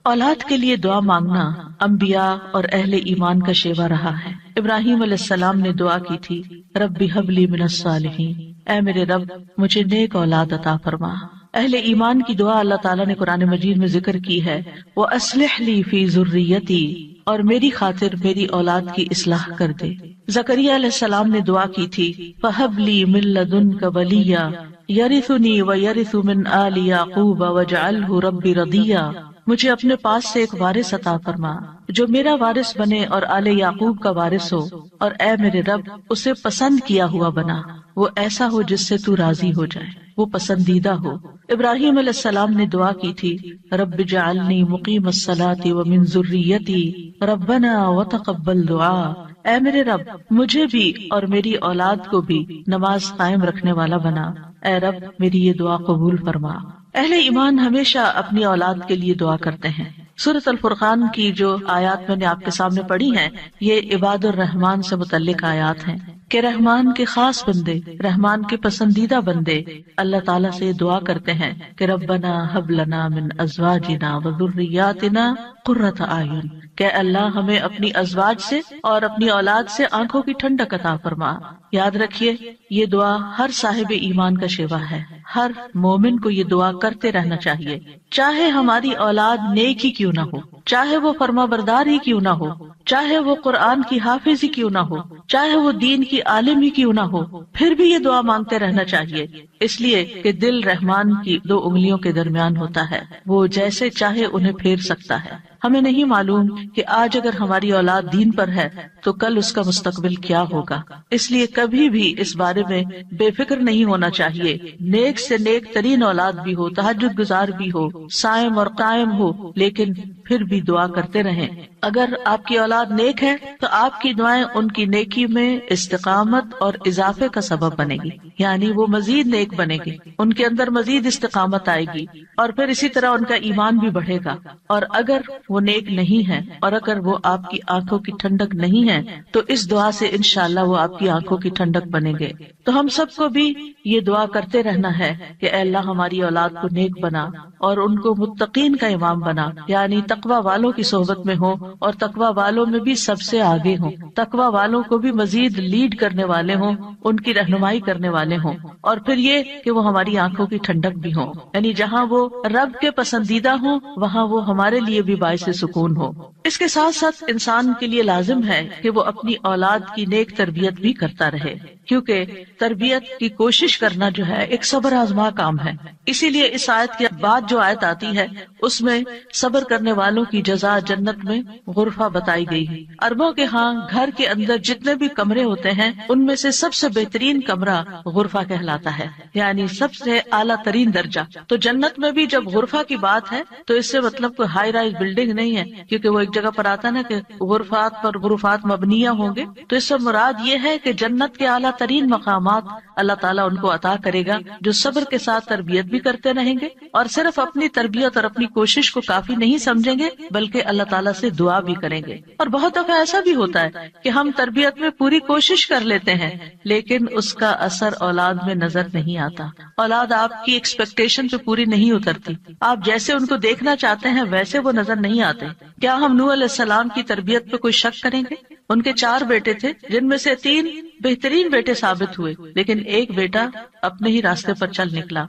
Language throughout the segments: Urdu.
اولاد کے لیے دعا مانگنا انبیاء اور اہل ایمان کا شیوا رہا ہے۔ ابراہیم علیہ السلام نے دعا کی تھی، رب ہب لی من الصالحین، اے میرے رب مجھے نیک اولاد عطا فرما۔ اہل ایمان کی دعا اللہ تعالیٰ نے قرآن مجید میں ذکر کی ہے، وَأَصْلِحْ لِي فِي ذُرِّيَّتِي، اور میری خاطر میری اولاد کی اصلاح کر دے۔ زکریا علیہ السلام نے دعا کی تھی، فَهَبْ لِي مِن لَّدُنْكَ وَلِيًّا يَرِثُنِي وَيَرِثُ مِنْ آلِ يَعْقُوبَ وَاجْعَلْهُ رَبِّ رَضِيًّا، مجھے اپنے پاس سے ایک وارث عطا فرما جو میرا وارث بنے اور آل یعقوب کا وارث ہو، اور اے میرے رب اسے پسند کیا ہوا بنا، وہ ایسا ہو جس سے تو راضی ہو جائے، وہ پسندیدہ ہو۔ ابراہیم علیہ السلام نے دعا کی تھی، رب اجعلنی مقیم الصلاۃ ومن ذریتی ربنا وتقبل دعا، اے میرے رب مجھے بھی اور میری اولاد کو بھی نماز قائم رکھنے والا بنا، اے رب میری یہ دعا قبول فرما۔ اہل ایمان ہمیشہ اپنی اولاد کے لیے دعا کرتے ہیں۔ سورۃ الفرقان کی جو آیات میں نے آپ کے سامنے پڑھی ہیں، یہ عباد الرحمان سے متعلق آیات ہیں کہ رحمان کے خاص بندے، رحمان کے پسندیدہ بندے اللہ تعالیٰ سے دعا کرتے ہیں کہ ربنا ہب لنا من ازواجنا وذریاتنا قرۃ اعین، کہ اللہ ہمیں اپنی ازواج سے اور اپنی اولاد سے آنکھوں کی ٹھنڈک عطا فرما۔ یاد رکھیے یہ دعا ہر صاحب ایمان کا شیوا ہے، ہر مومن کو یہ دعا کرتے رہنا چاہیے، چاہے ہماری اولاد نیک ہی کیوں نہ ہو، چاہے وہ فرما بردار ہی کیوں نہ ہو، چاہے وہ قرآن کی حافظ ہی کیوں نہ ہو، چاہے وہ دین کی عالم ہی کیوں نہ ہو، پھر بھی یہ دعا مانگتے رہنا چاہیے، اس لیے کہ دل رحمان کی دو انگلیوں کے درمیان ہوتا ہے، وہ جیسے چاہے انہیں پھیر سکتا ہے۔ ہمیں نہیں معلوم کہ آج اگر ہماری اولاد دین پر ہے تو کل اس کا مستقبل کیا ہوگا، اس لیے کبھی بھی اس بارے میں بے فکر نہیں ہونا چاہیے۔ نیک سے نیک ترین اولاد بھی ہو، تہجد گزار بھی ہو، صائم اور قائم ہو، لیکن پھر بھی دعا کرتے رہیں۔ اگر آپ کی اولاد نیک ہے تو آپ کی دعائیں ان کی نیکی میں استقامت اور اضافے کا سبب بنے گی، یعنی وہ مزید نیک بنے گی، ان کے اندر مزید استقامت آئے گی، اور پھر اسی طرح ان کا ایمان بھی بڑھے گا۔ اور اگر وہ نیک نہیں ہے اور اگر وہ آپ کی آنکھوں کی ٹھنڈک نہیں ہے تو اس دعا سے انشاءاللہ وہ آپ کی آنکھوں کی ٹھنڈک بنیں گے۔ تو ہم سب کو بھی یہ دعا کرتے رہنا ہے کہ اے اللہ ہماری اولاد کو نیک بنا اور ان کو متقین کا امام بنا، یعنی تقوی والوں کی صحبت میں ہوں اور تقوی والوں میں بھی سب سے آگے ہوں، تقوی والوں کو بھی مزید لیڈ کرنے والے ہوں، ان کی رہنمائی کرنے والے ہوں، اور پھر یہ کہ وہ ہماری آنکھوں کی ٹھنڈک بھی ہوں، یعنی جہاں وہ رب کے پسندیدہ ہوں وہاں وہ ہمارے لیے بھی باعث سکون ہو۔ اس کے ساتھ ساتھ انسان کے لیے لازم ہے کہ وہ اپنی اولاد کی نیک تربیت بھی کرتا رہے، کیونکہ تربیت کی کوشش کرنا جو ہے ایک صبر آزما کام ہے۔ اسی لیے اس آیت کے بعد جو آیت آتی ہے اس میں صبر کرنے والوں کی جزا جنت میں غرفہ بتائی گئی ہے۔ عربوں کے ہاں گھر کے اندر جتنے بھی کمرے ہوتے ہیں ان میں سے سب سے بہترین کمرہ غرفہ کہلاتا ہے، یعنی سب سے اعلیٰ ترین درجہ۔ تو جنت میں بھی جب غرفہ کی بات ہے تو اس سے مطلب کوئی ہائی رائز بلڈنگ نہیں ہے، کیونکہ وہ ایک جگہ پر آتا نا کہ غرفات پر غرفات مبنیہ ہوں گے، تو اس سے مراد یہ ہے کہ جنت کے اعلیٰ ترین مقامات اللہ تعالیٰ ان کو عطا کرے گا جو صبر کے ساتھ تربیت بھی کرتے رہیں گے اور صرف اپنی تربیت اور اپنی کوشش کو کافی نہیں سمجھیں گے بلکہ اللہ تعالیٰ سے دعا بھی کریں گے۔ اور بہت دفعہ ایسا بھی ہوتا ہے کہ ہم تربیت میں پوری کوشش کر لیتے ہیں لیکن اس کا اثر اولاد میں نظر نہیں آتا، اولاد آپ کی ایکسپیکٹیشن پہ پوری نہیں اترتی، آپ جیسے ان کو دیکھنا چاہتے ہیں ویسے وہ نظر نہیں آتے۔ کیا ہم نوح علیہ السلام کی تربیت پہ کوئی شک کریں گے؟ ان کے 4 بیٹے تھے جن میں سے 3 بہترین بیٹے ثابت ہوئے لیکن ایک بیٹا اپنے ہی راستے پر چل نکلا۔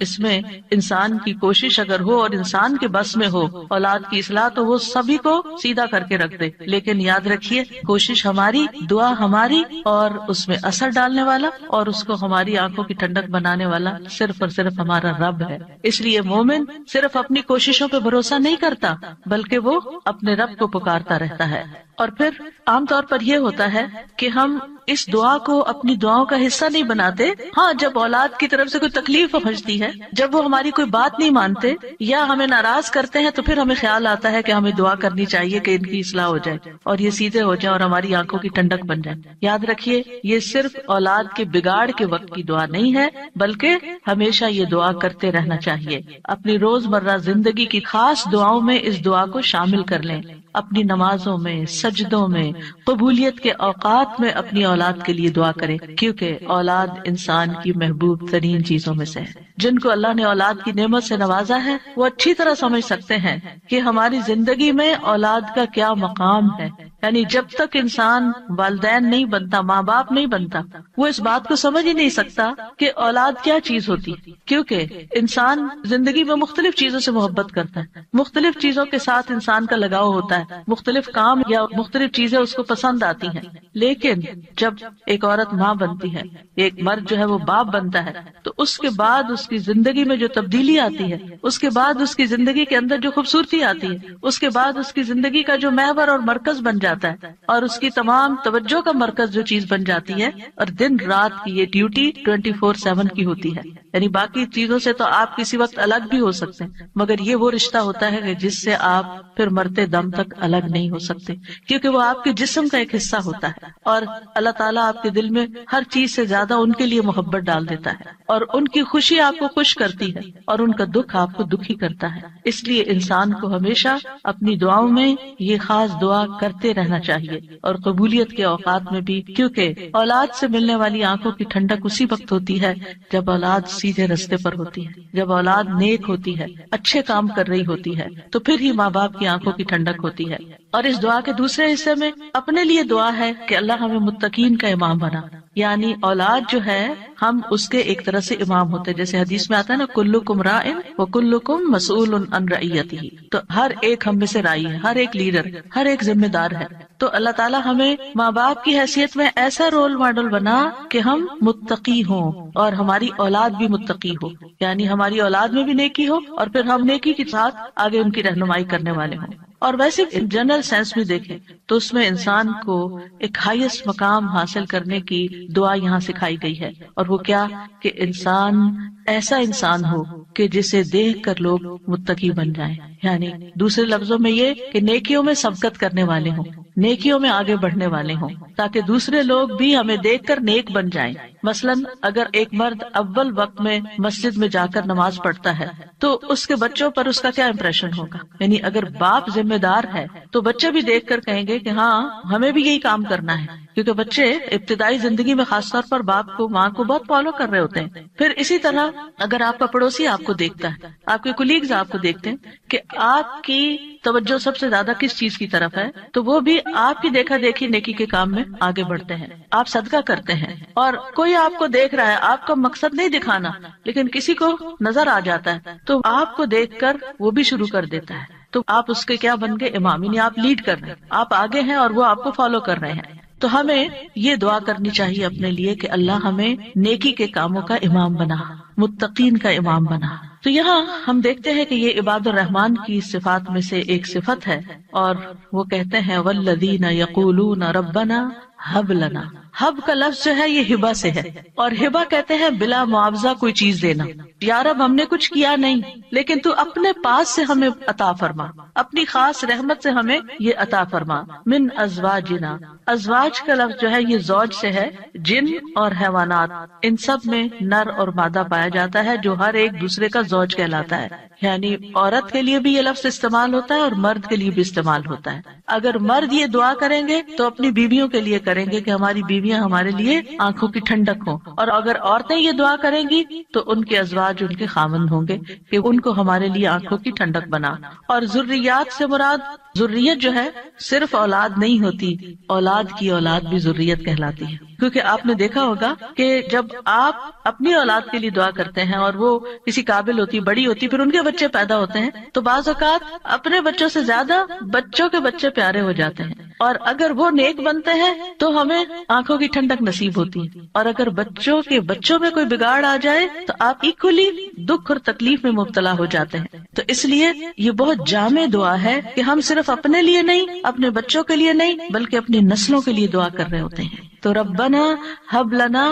اس میں انسان کی کوشش اگر ہو اور انسان کے بس میں ہو اولاد کی اصلاح تو وہ سبھی کو سیدھا کر کے رکھ دے، لیکن یاد رکھیے کوشش ہماری، دعا ہماری، اور اس میں اثر ڈالنے والا اور اس کو ہماری آنکھوں کی ٹھنڈک بنانے والا صرف اور صرف ہمارا رب ہے۔ اس لیے مومن صرف اپنی کوششوں پہ بھروسہ نہیں کرتا بلکہ وہ اپنے رب کو پکارتا رہتا ہے۔ اور پھر عام طور پر یہ ہوتا ہے کہ ہم اس دعا کو اپنی دعاؤں کا حصہ نہیں بناتے۔ ہاں، جب اولاد کی طرف سے کوئی تکلیف پہنچتی ہے، جب وہ ہماری کوئی بات نہیں مانتے یا ہمیں ناراض کرتے ہیں تو پھر ہمیں خیال آتا ہے کہ ہمیں دعا کرنی چاہیے کہ ان کی اصلاح ہو جائے اور یہ سیدھے ہو جائیں اور ہماری آنکھوں کی ٹھنڈک بن جائے۔ یاد رکھیے یہ صرف اولاد کے بگاڑ کے وقت کی دعا نہیں ہے بلکہ ہمیشہ یہ دعا کرتے رہنا چاہیے۔ اپنی روزمرہ زندگی کی خاص دعاؤں میں اس دعا کو شامل کر لیں، اپنی نمازوں میں، سجدوں میں، قبولیت کے اوقات میں اپنی اولاد کے لیے دعا کریں، کیونکہ اولاد انسان کی محبوب ترین چیزوں میں سے ہے۔ جن کو اللہ نے اولاد کی نعمت سے نوازا ہے وہ اچھی طرح سمجھ سکتے ہیں کہ ہماری زندگی میں اولاد کا کیا مقام ہے. یعنی جب تک انسان والدین نہیں بنتا، ماں باپ نہیں بنتا، وہ اس بات کو سمجھ ہی نہیں سکتا کہ اولاد کیا چیز ہوتی. کیونکہ انسان زندگی میں مختلف چیزوں سے محبت کرتا ہے، مختلف چیزوں کے ساتھ انسان کا لگاؤ ہوتا ہے، مختلف کام یا مختلف چیزیں اس کو پسند آتی ہیں. لیکن جب ایک عورت ماں بنتی ہے، ایک مرد جو ہے وہ باپ بنتا ہے، تو اس کے بعد اس کی زندگی میں جو تبدیلی آتی ہے، اس کے بعد اس کی زندگی کے اندر جو خوبصورتی آتی ہے، اس کے بعد اس کی زندگی کا جو محور اور مرکز بن جاتا ہے اور اس کی تمام توجہ کا مرکز جو چیز بن جاتی ہے، اور دن رات کی یہ ڈیوٹی 24/7 کی ہوتی ہے. یعنی باقی چیزوں سے تو آپ کسی وقت الگ بھی ہو سکتے ہیں، مگر یہ وہ رشتہ ہوتا ہے کہ جس سے آپ پھر مرتے دم تک الگ نہیں ہو سکتے، کیونکہ وہ آپ کے جسم کا ایک حصہ ہوتا ہے. اور اللہ تعالیٰ آپ کے دل میں ہر چیز سے زیادہ ان کے لیے محبت ڈال دیتا ہے، اور ان کی خوشی آپ کو خوش کرتی ہے اور ان کا دکھ آپ کو دکھی کرتا ہے. اس لیے انسان کو ہمیشہ اپنی دعاؤں میں یہ خاص دعا کرتے رہنا چاہیے، اور قبولیت کے اوقات میں بھی، کیونکہ اولاد سے ملنے والی آنکھوں کی ٹھنڈک اسی وقت ہوتی ہے جب اولاد سیدھے رستے پر ہوتی ہے، جب اولاد نیک ہوتی ہے، اچھے کام کر رہی ہوتی ہے، تو پھر ہی ماں باپ کی آنکھوں کی ٹھنڈک ہوتی ہے. اور اس دعا کے دوسرے حصے میں اپنے لیے دعا ہے کہ اللہ ہمیں متقین کا امام بنا. یعنی اولاد جو ہے ہم اس کے ایک طرح سے امام ہوتے ہیں، جیسے حدیث میں آتا ہے نا، کلکم راع وکلکم مسئول عن رعیتہ. تو ہر ایک ہم میں سے رائی ہے، ہر ایک لیڈر، ہر ایک ذمہ دار ہے. تو اللہ تعالیٰ ہمیں ماں باپ کی حیثیت میں ایسا رول ماڈل بنا کہ ہم متقی ہوں اور ہماری اولاد بھی متقی ہو. یعنی ہماری اولاد میں بھی نیکی ہو اور پھر ہم نیکی کے ساتھ آگے ان کی رہنمائی کرنے والے ہوں. اور ویسے جنرل سینس میں دیکھیں تو اس میں انسان کو ایک ہائیسٹ مقام حاصل کرنے کی دعا یہاں سکھائی گئی ہے، اور وہ کیا کہ انسان ایسا انسان ہو کہ جسے دیکھ کر لوگ متقی بن جائیں. یعنی دوسرے لفظوں میں یہ کہ نیکیوں میں سبقت کرنے والے ہوں، نیکیوں میں آگے بڑھنے والے ہوں، تاکہ دوسرے لوگ بھی ہمیں دیکھ کر نیک بن جائیں. مثلاً اگر ایک مرد اول وقت میں مسجد میں جا کر نماز پڑھتا ہے تو اس کے بچوں پر اس کا کیا امپریشن ہوگا. یعنی اگر باپ ذمہ دار ہے تو بچے بھی دیکھ کر کہیں گے کہ ہاں ہمیں بھی یہی کام کرنا ہے، کیونکہ بچے ابتدائی زندگی میں خاص طور پر باپ کو، ماں کو بہت فالو کر رہے ہوتے ہیں. پھر اسی طرح اگر آپ کا پڑوسی آپ کو دیکھتا ہے، آپ کے کولیگز آپ کو دیکھتے ہیں کہ آپ کی توجہ سب سے زیادہ کس چیز کی طرف ہے، تو وہ بھی آپ کی دیکھا دیکھی نیکی کے کام میں آگے بڑھتے ہیں. آپ صدقہ کرتے ہیں اور کوئی آپ کو دیکھ رہا ہے، آپ کا مقصد نہیں دکھانا، لیکن کسی کو نظر آ جاتا ہے تو آپ کو دیکھ کر وہ بھی شروع کر دیتا ہے. تو آپ اس کے کیا بن گئے؟ امام. یعنی آپ لیڈ کر رہے ہیں، آپ آگے ہیں اور وہ آپ کو فالو کر رہے ہیں. تو ہمیں یہ دعا کرنی چاہیے اپنے لیے کہ اللہ ہمیں نیکی کے کاموں کا امام بنا، متقین کا امام بنا. تو یہاں ہم دیکھتے ہیں کہ یہ عباد الرحمن کی صفات میں سے ایک صفت ہے، اور وہ کہتے ہیں والذین یقولون ربنا ہب لنا. ہب کا لفظ جو ہے یہ ہبہ سے ہے، اور ہبہ کہتے ہیں بلا معاوضہ کوئی چیز دینا. یا رب ہم نے کچھ کیا نہیں، لیکن تو اپنے پاس سے ہمیں عطا فرما، اپنی خاص رحمت سے ہمیں یہ عطا فرما. من ازواجنا، ازواج کا لفظ جو ہے یہ زوج سے ہے. جن اور حیوانات ان سب میں نر اور مادہ پایا جاتا ہے جو ہر ایک دوسرے کا زوج کہلاتا ہے. یعنی عورت کے لیے بھی یہ لفظ استعمال ہوتا ہے اور مرد کے لیے بھی استعمال ہوتا ہے. اگر مرد یہ دعا کریں گے تو اپنی بیویوں کے لیے کریں گے کہ ہماری بیویاں ہمارے لیے آنکھوں کی ٹھنڈک ہوں، اور اگر عورتیں یہ دعا کریں گی تو ان کے ازواج ان کے خاوند ہوں گے کہ ان کو ہمارے لیے آنکھوں کی ٹھنڈک بنا. اور ذریات سے مراد ذریت جو ہے صرف اولاد نہیں ہوتی، اولاد کی اولاد بھی ذریت کہلاتی ہے. کیونکہ آپ نے دیکھا ہوگا کہ جب آپ اپنی اولاد کے لیے دعا کرتے ہیں اور وہ کسی قابل ہوتی، بڑی ہوتی، پھر ان کے بچے پیدا ہوتے ہیں، تو بعض اوقات اپنے بچوں سے زیادہ بچوں کے بچے پیارے ہو جاتے ہیں. اور اگر وہ نیک بنتے ہیں تو ہمیں آنکھوں کی ٹھنڈک نصیب ہوتی ہے، اور اگر بچوں کے بچوں میں کوئی بگاڑ آ جائے تو آپ ایکولی دکھ اور تکلیف میں مبتلا ہو جاتے ہیں. تو اس لیے یہ بہت جامع دعا ہے کہ ہم صرف اپنے لیے نہیں، اپنے بچوں کے لیے نہیں، بلکہ اپنی نسلوں کے لیے دعا کر رہے ہوتے ہیں. تو ربنا ہب لنا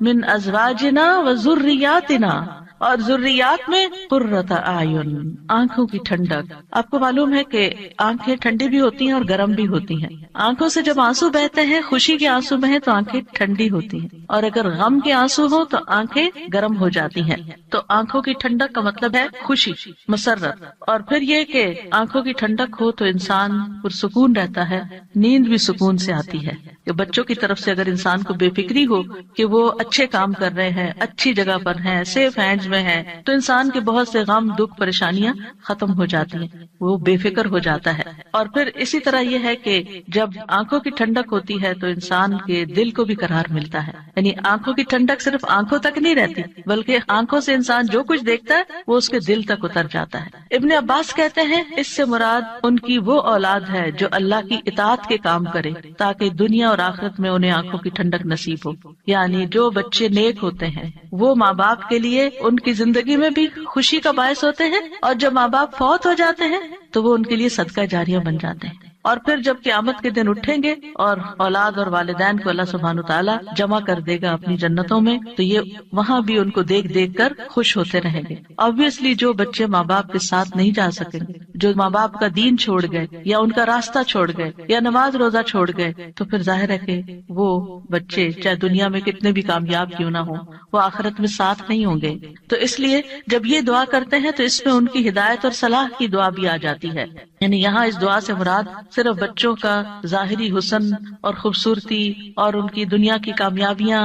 من ازواجنا وذریاتنا، اور ذریات میں قرۃ اعین، آنکھوں کی ٹھنڈک. آپ کو معلوم ہے کہ آنکھیں ٹھنڈی بھی ہوتی ہیں اور گرم بھی ہوتی ہیں. آنکھوں سے جب آنسو بہتے ہیں، خوشی کے آنسو بہیں تو آنکھیں ٹھنڈی ہوتی ہیں، اور اگر غم کے آنسو ہوں تو آنکھیں گرم ہو جاتی ہیں. تو آنکھوں کی ٹھنڈک کا مطلب ہے خوشی، مسرت. اور پھر یہ کہ آنکھوں کی ٹھنڈک ہو تو انسان پرسکون رہتا ہے، نیند بھی سکون سے آتی ہے. کہ بچوں کی طرف سے اگر انسان کو بے فکری ہو کہ وہ اچھے کام کر رہے ہیں، اچھی جگہ پر ہیں، سیف ہینڈز میں ہیں تو انسان کے بہت سے غم دکھ پریشانیاں ختم ہو جاتی ہیں، وہ بے فکر ہو جاتا ہے. اور پھر اسی طرح یہ ہے کہ جب آنکھوں کی ٹھنڈک ہوتی ہے تو انسان کے دل کو بھی قرار ملتا ہے. یعنی آنکھوں کی ٹھنڈک صرف آنکھوں تک نہیں رہتی بلکہ آنکھوں سے انسان جو کچھ دیکھتا ہے وہ اس کے دل تک اتر جاتا ہے. ابن عباس کہتے ہیں اس سے مراد ان کی وہ اولاد ہے جو اللہ کی اطاعت کے کام کرے تاکہ دنیا اور آخرت میں انہیں آنکھوں کی ٹھنڈک نصیب ہو. یعنی جو بچے نیک ہوتے ہیں وہ ماں باپ کے لیے ان کی زندگی میں بھی خوشی کا باعث ہوتے ہیں، اور جب ماں باپ فوت ہو جاتے ہیں تو وہ ان کے لیے صدقہ جاریہ بن جاتے ہیں. اور پھر جب قیامت کے دن اٹھیں گے اور اولاد اور والدین کو اللہ سبحانہ وتعالی جمع کر دے گا اپنی جنتوں میں تو یہ وہاں بھی ان کو دیکھ دیکھ کر خوش ہوتے رہیں گے. obviously جو بچے ماں باپ کے ساتھ نہیں جا سکیں گے، جو ماں باپ کا دین چھوڑ گئے یا ان کا راستہ چھوڑ گئے یا نماز روزہ چھوڑ گئے، تو پھر ظاہر ہے کہ وہ بچے چاہے دنیا میں کتنے بھی کامیاب کیوں نہ ہوں وہ آخرت میں ساتھ نہیں ہوں گے. تو اس لیے جب یہ دعا کرتے ہیں تو اس میں ان کی ہدایت اور صلاح کی دعا بھی آ جاتی ہے. یعنی یہاں اس دعا سے مراد صرف بچوں کا ظاہری حسن اور خوبصورتی اور ان کی دنیا کی کامیابیاں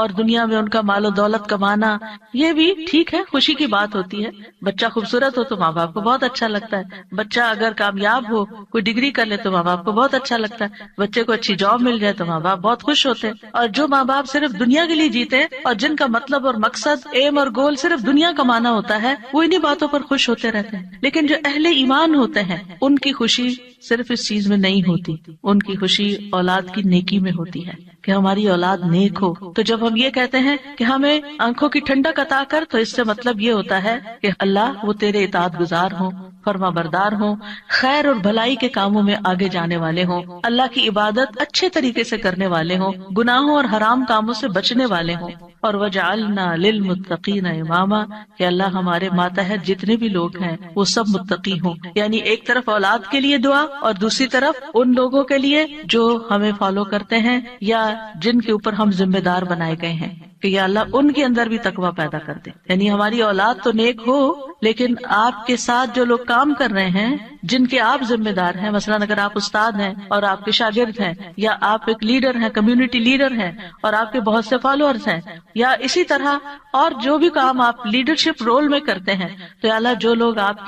اور دنیا میں ان کا مال و دولت کمانا، یہ بھی ٹھیک ہے، خوشی کی بات ہوتی ہے. بچہ خوبصورت ہو تو ماں باپ کو بہت اچھا لگتا ہے، بچہ اگر کامیاب ہو کوئی ڈگری کر لے تو ماں باپ کو بہت اچھا لگتا ہے، بچے کو اچھی جاب مل جائے تو ماں باپ بہت خوش ہوتے ہیں. اور جو ماں باپ صرف دنیا کے لیے جیتے اور جن کا مطلب اور مقصد ایم اور گول صرف دنیا کمانا ہوتا ہے وہ انہی باتوں پر خوش ہوتے رہتے ہیں. لیکن جو اہل ایمان ہوتے ہیں ان کی خوشی صرف اس چیز میں نہیں ہوتی، ان کی خوشی اولاد کی نیکی میں ہوتی ہے کہ ہماری اولاد نیک ہو. تو جب ہم یہ کہتے ہیں کہ ہمیں آنکھوں کی ٹھنڈک عطا کر تو اس سے مطلب یہ ہوتا ہے کہ اللہ وہ تیرے اطاعت گزار ہوں، فرما بردار ہوں، خیر اور بھلائی کے کاموں میں آگے جانے والے ہوں، اللہ کی عبادت اچھے طریقے سے کرنے والے ہوں، گناہوں اور حرام کاموں سے بچنے والے ہوں. اور وجعلنا للمتقین اماما، کہ اللہ ہمارے ماتحت جتنے بھی لوگ ہیں وہ سب متقی ہوں. یعنی ایک طرف اولاد کے لیے دعا اور دوسری طرف ان لوگوں کے لیے جو ہمیں فالو کرتے ہیں یا جن کے اوپر ہم ذمہ دار بنائے گئے ہیں کہ یا اللہ ان کے اندر بھی تقویٰ پیدا کر دے. یعنی ہماری اولاد تو نیک ہو لیکن آپ کے ساتھ جو لوگ کام کر رہے ہیں جن کے آپ ذمہ دار ہیں، مثلا اگر آپ استاد ہیں اور آپ کے شاگرد ہیں یا آپ ایک لیڈر ہیں، کمیونٹی لیڈر ہیں اور آپ کے بہت سے فالوورز ہیں، یا اسی طرح اور جو بھی کام آپ لیڈرشپ رول میں کرتے ہیں، تو یا اللہ جو لوگ آپ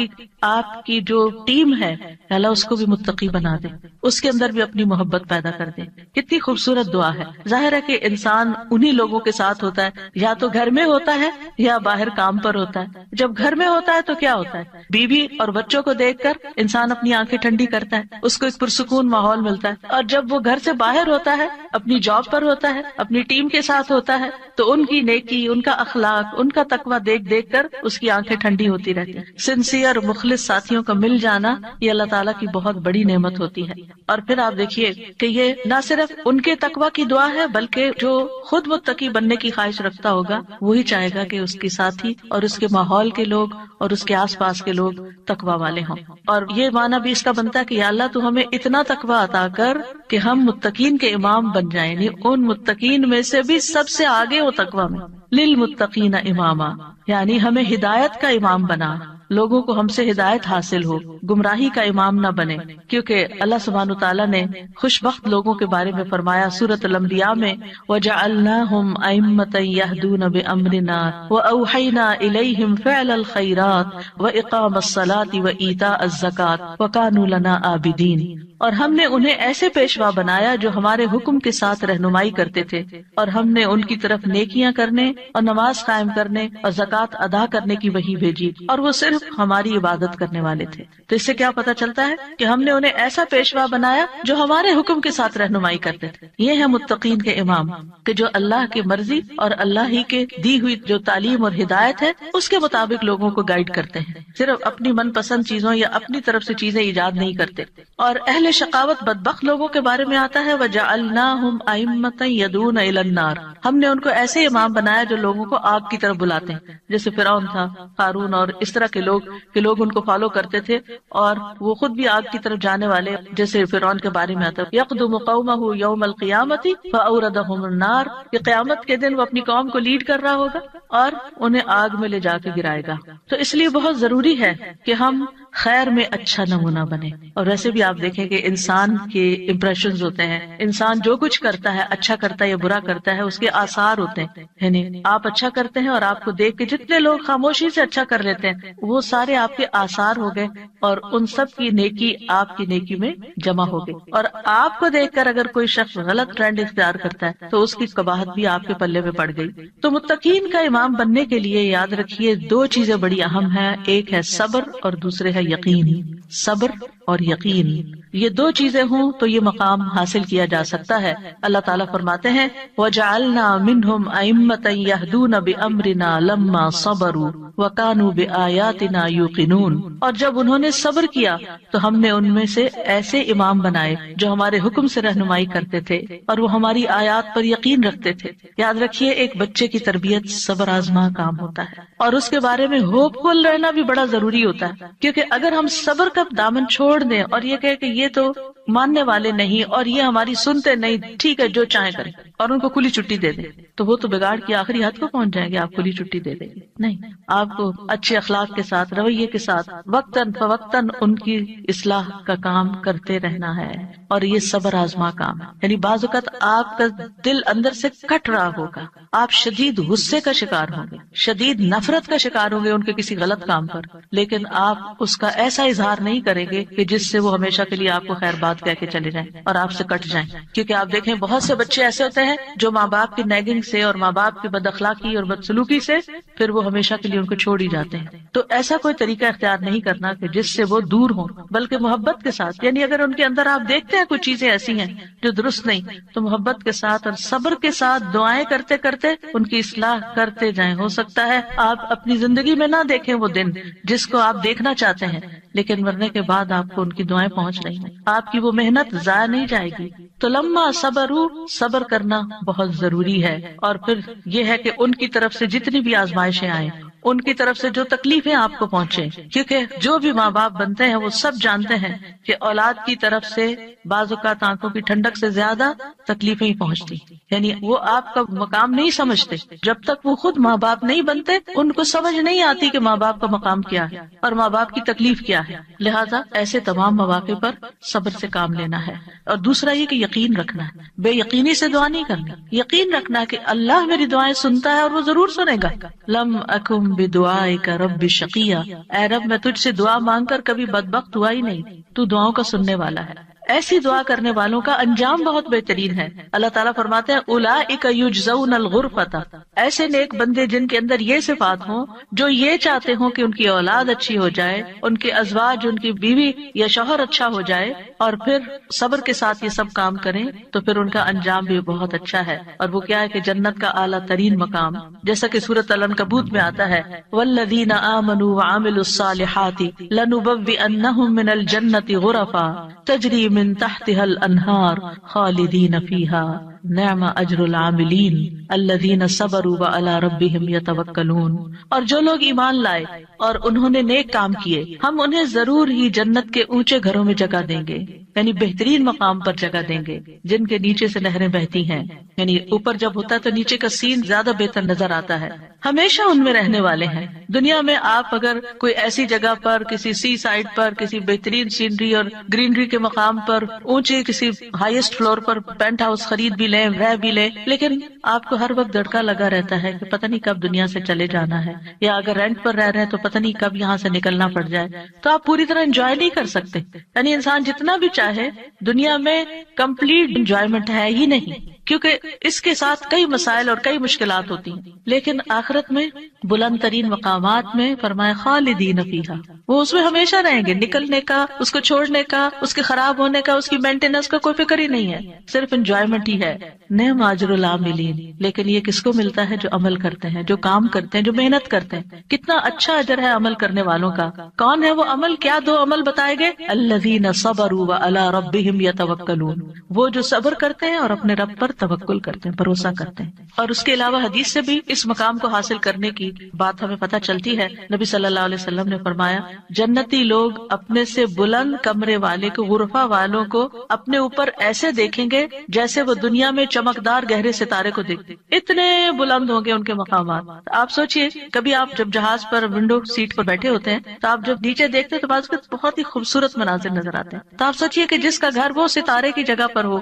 کی جو ٹیم ہے یا اللہ اس کو بھی متقی بنا دے، اس کے اندر بھی اپنی محبت پیدا کر دے. کتنی خوبصورت دعا ہے. ظاہر ہے کہ انسان انہی لوگوں کے ساتھ ہوتا ہے، یا تو گھر میں ہوتا ہے یا باہر کام پر ہوتا ہے. جب گھر میں ہوتا ہے تو کیا ہوتا ہے، بیوی اور بچوں کو دیکھ کر انسان اپنی آنکھیں ٹھنڈی کرتا ہے، اس کو ایک پرسکون ماحول ملتا ہے. اور جب وہ گھر سے باہر ہوتا ہے، اپنی جاب پر ہوتا ہے، اپنی ٹیم کے ساتھ ہوتا ہے، تو ان کی نیکی، ان کا اخلاق، ان کا تقویٰ دیکھ دیکھ کر اس کی آنکھیں ٹھنڈی ہوتی رہتی ہیں. سنسیئر مخلص ساتھیوں کا مل جانا یہ اللہ تعالیٰ کی بہت بڑی نعمت ہوتی ہے. اور پھر آپ دیکھیے کہ یہ نہ صرف ان کے تقویٰ کی دعا ہے بلکہ جو خود متقی بننے کی خواہش رکھتا ہوگا وہی چاہے گا کہ اس کے ساتھی اور اس کے ماحول کے لوگ اور اس کے آس پاس کے لوگ تقویٰ والے ہوں. اور یہ معنی بھی اس کا بنتا ہے کہ یا اللہ تو ہمیں اتنا تقویٰ عطا کر کہ ہم متقین کے امام بن جائیں، یعنی ان متقین میں سے بھی سب سے آگے ہو تقویٰ میں. للمتقین اماما، یعنی ہمیں ہدایت کا امام بنا، لوگوں کو ہم سے ہدایت حاصل ہو، گمراہی کا امام نہ بنے. کیونکہ اللہ سبحانہ تعالیٰ نے خوش بخت لوگوں کے بارے میں فرمایا سورۃ الانبیاء میں، وَجَعَلْنَاهُمْ أَئِمَّةً يَهْدُونَ بِأَمْرِنَا وَأَوْحَيْنَا إِلَيْهِمْ فِعْلَ الْخَيْرَاتِ وَإِقَامَ الصَّلَاةِ وَإِيتَاءَ الزَّكَاةِ وَكَانُوا لَنَا عَابِدِينَ. اور ہم نے انہیں ایسے پیشوا بنایا جو ہمارے حکم کے ساتھ رہنمائی کرتے تھے، اور ہم نے ان کی طرف نیکیاں کرنے اور نماز قائم کرنے اور زکوٰۃ ادا کرنے کی وحی بھیجی، اور وہ صرف ہماری عبادت کرنے والے تھے. تو اس سے کیا پتہ چلتا ہے کہ ہم نے انہیں ایسا پیشوا بنایا جو ہمارے حکم کے ساتھ رہنمائی کرتے تھے. یہ ہے متقین کے امام کہ جو اللہ کی مرضی اور اللہ ہی کے دی ہوئی جو تعلیم اور ہدایت ہے اس کے مطابق لوگوں کو گائیڈ کرتے ہیں، صرف اپنی من پسند چیزوں یا اپنی طرف سے چیزیں ایجاد نہیں کرتے. اور اہل شقاوت بدبخت لوگوں کے بارے میں آتا ہے وَجَعَلْنَاهُمْ أَئِمَّةً يَدْعُونَ إِلَى النَّارِ، ہم نے ان کو ایسے امام بنایا جو لوگوں کو آگ کی طرف بلاتے ہیں، جیسے فرعون تھا، قارون اور اس طرح کے لوگ ان کو فالو کرتے تھے اور وہ خود بھی آگ کی طرف جانے والے، جیسے فرعون کے بارے میں آتا ہے يَقْدُمُ قَوْمَهُ يَوْمَ الْقِيَامَةِ فَأَوْرَدَهُمُ النَّارِ، کہ قیامت کے دن وہ اپنی قوم کو لیڈ کر رہا ہوگا اور انہیں آگ میں لے جا کے گرائے گا. تو اس لیے بہت ضروری ہے کہ ہم خیر میں اچھا نمونہ بنے. اور ویسے بھی آپ دیکھیں کہ انسان کے امپریشنز ہوتے ہیں، انسان جو کچھ کرتا ہے، اچھا کرتا ہے یا برا کرتا ہے، اس کے آثار ہوتے ہیں. یعنی آپ اچھا کرتے ہیں اور آپ کو دیکھ کے جتنے لوگ خاموشی سے اچھا کر لیتے ہیں وہ سارے آپ کے آثار ہو گئے، اور ان سب کی نیکی آپ کی نیکی میں جمع ہو گئی. اور آپ کو دیکھ کر اگر کوئی شخص غلط ٹرینڈ اختیار کرتا ہے تو اس کی قباحت بھی آپ کے پلے میں پڑ گئی. تو متقین کا امام بننے کے لیے یاد رکھیے دو چیزیں بڑی اہم ہیں، ایک ہے صبر اور دوسرے ہے یقین. صبر اور یقین، یہ دو چیزیں ہوں تو یہ مقام حاصل کیا جا سکتا ہے. اللہ تعالیٰ فرماتے ہیں وَجَعَلْنَا مِنْهُمْ أَئِمَّةً يَهْدُونَ بِأَمْرِنَا لَمَّا صَبَرُوا وَكَانُوا بِآيَاتِنَا يُوقِنُونَ. اور جب انہوں نے صبر کیا تو ہم نے ان میں سے ایسے امام بنائے جو ہمارے حکم سے رہنمائی کرتے تھے اور وہ ہماری آیات پر یقین رکھتے تھے. یاد رکھیے ایک بچے کی تربیت صبر آزما کام ہوتا ہے، اور اس کے بارے میں ہوپ فل رہنا بھی بڑا ضروری ہوتا ہے. کیونکہ اگر ہم صبر کا دامن چھوڑ دیں اور یہ کہے کہ یہ تو ماننے والے نہیں اور یہ ہماری سنتے نہیں، ٹھیک ہے جو چاہیں کریں، اور ان کو کھلی چھٹی دے دیں، تو وہ تو بگاڑ کی آخری حد کو پہنچ جائیں گے. آپ کھلی چھٹی دے دیں گے نہیں، آپ کو اچھے اخلاق کے ساتھ، رویے کے ساتھ وقتاً فوقتاً ان کی اصلاح کا کام کرتے رہنا ہے. اور یہ صبر آزما کام ہے. یعنی بعض اوقات آپ کا دل اندر سے کٹ رہا ہوگا، آپ شدید غصے کا شکار ہوں گے، شدید نفرت کا شکار ہوں گے ان کے کسی غلط کام پر، لیکن آپ اس کا ایسا اظہار نہیں کریں گے کہ جس سے وہ ہمیشہ کے لیے آپ کو خیر بات کہہ کے چلے جائیں اور آپ سے کٹ جائیں. کیونکہ آپ دیکھیں بہت سے بچے ایسے ہوتے ہیں جو ماں باپ کی نیگنگ سے اور ماں باپ کی بد اخلاقی اور بدسلوکی سے پھر وہ ہمیشہ کے لیے ان کو چھوڑ ہی جاتے ہیں. تو ایسا کوئی طریقہ اختیار نہیں کرنا کہ جس سے وہ دور ہوں، بلکہ محبت کے ساتھ. یعنی اگر ان کے اندر آپ دیکھتے ہیں کچھ چیزیں ایسی ہیں جو درست نہیں، تو محبت کے ساتھ اور صبر کے ساتھ دعائیں کرتے کرتے ان کی اصلاح کرتے جائیں. ہو سکتا ہے آپ اپنی زندگی میں نہ دیکھیں وہ دن جس کو آپ دیکھنا چاہتے ہیں، لیکن مرنے کے بعد آپ کو ان کی دعائیں پہنچ رہی ہیں، آپ کی وہ محنت ضائع نہیں جائے گی. تو لما صبروا، صبر کرنا بہت ضروری ہے. اور پھر یہ ہے کہ ان کی طرف سے جتنی بھی آزمائشیں آئیں، ان کی طرف سے جو تکلیفیں آپ کو پہنچے، کیونکہ جو بھی ماں باپ بنتے ہیں وہ سب جانتے ہیں کہ اولاد کی طرف سے بعض اوقات آنکھوں کی ٹھنڈک سے زیادہ تکلیفیں ہی پہنچتی. یعنی وہ آپ کا مقام نہیں سمجھتے جب تک وہ خود ماں باپ نہیں بنتے، ان کو سمجھ نہیں آتی کہ ماں باپ کا مقام کیا ہے اور ماں باپ کی تکلیف کیا ہے. لہٰذا ایسے تمام مواقع پر صبر سے کام لینا ہے. اور دوسرا یہ کہ یقین رکھنا ہے، بے یقینی سے دعا نہیں کرنا، یقین رکھنا ہے کہ اللہ میری دعائیں سنتا ہے اور وہ ضرور سنے گا. لم اکم بدعائک رب شقیہ، اے رب میں تجھ سے دعا مانگ کر کبھی بدبخت ہوا ہی نہیں، تو دعاؤں کا سننے والا ہے. ایسی دعا کرنے والوں کا انجام بہت بہترین ہے. اللہ تعالیٰ فرماتے ہیں اولئک یجزون الغرفۃ، ایسے نیک بندے جن کے اندر یہ صفات ہوں، جو یہ چاہتے ہوں کہ ان کی اولاد اچھی ہو جائے، ان کے ازواج، ان کی بیوی یا شوہر اچھا ہو جائے، اور پھر صبر کے ساتھ یہ سب کام کریں، تو پھر ان کا انجام بھی بہت اچھا ہے. اور وہ کیا ہے کہ جنت کا اعلیٰ ترین مقام، جیسا کہ سورۃ العنکبوت میں آتا ہے والذین آمنوا وعملوا الصالحات لنبوئنہم من الجنۃ غرفا تجری من تحتها الانہار خالدین فیہا نعم اجر العاملین الذین صبروا وعلی ربہم یتوکلون. اور جو لوگ ایمان لائے اور انہوں نے نیک کام کیے، ہم انہیں ضرور ہی جنت کے اونچے گھروں میں جگہ دیں گے، یعنی بہترین مقام پر جگہ دیں گے جن کے نیچے سے نہریں بہتی ہیں. یعنی اوپر جب ہوتا ہے تو نیچے کا سین زیادہ بہتر نظر آتا ہے. ہمیشہ ان میں رہنے والے ہیں. دنیا میں آپ اگر کوئی ایسی جگہ پر، کسی سی سائڈ پر، کسی بہترین سینری اور گرینری کے مقام پر، اونچے کسی ہائیسٹ فلور پر پینٹ ہاؤس خرید بھی لیں، رہ بھی لیں، لیکن آپ کو ہر وقت دھڑکا لگا رہتا ہے کہ پتہ نہیں کب دنیا سے چلے جانا ہے، یا اگر رینٹ پر رہ رہے ہیں تو پتہ نہیں کب یہاں سے نکلنا پڑ جائے، تو آپ پوری طرح انجوائے نہیں کر سکتے. یعنی انسان جتنا بھی چاہے دنیا میں کمپلیٹ انجوائمنٹ ہے ہی نہیں، کیونکہ اس کے ساتھ کئی مسائل اور کئی مشکلات ہوتی ہیں. لیکن آخرت میں بلند ترین مقامات میں فرمایا خالدین فیہا، وہ اس میں ہمیشہ رہیں گے. نکلنے کا، اس کو چھوڑنے کا، اس کے خراب ہونے کا، اس کی مینٹیننس کا کوئی فکر ہی نہیں ہے، صرف انجوائمنٹ ہی ہے. نعم اجر العاملین، لیکن یہ کس کو ملتا ہے؟ جو عمل کرتے ہیں، جو کام کرتے ہیں، جو محنت کرتے ہیں. کتنا اچھا اجر ہے عمل کرنے والوں کا. کون ہے وہ عمل؟ کیا دو عمل بتائے گئے؟ الذین صبروا وعلی ربہم یتوکلون، وہ جو صبر کرتے ہیں اور اپنے رب پر توکل کرتے ہیں، بھروسہ کرتے ہیں. اور اس کے علاوہ حدیث سے بھی اس مقام کو حاصل کرنے کی بات ہمیں پتہ چلتی ہے. نبی صلی اللہ علیہ وسلم نے فرمایا جنتی لوگ اپنے سے بلند کمرے والے کو، غرفہ والوں کو اپنے اوپر ایسے دیکھیں گے جیسے وہ دنیا میں چمکدار گہرے ستارے کو دیکھتے. اتنے بلند ہوں گے ان کے مقامات. آپ سوچئے کبھی آپ جب جہاز پر ونڈو سیٹ پر بیٹھے ہوتے ہیں تو آپ جب نیچے دیکھتے ہیں تو بعض بہت ہی خوبصورت مناظر نظر آتے ہیں. تو آپ سوچئے کہ جس کا گھر وہ ستارے کی جگہ پر ہو،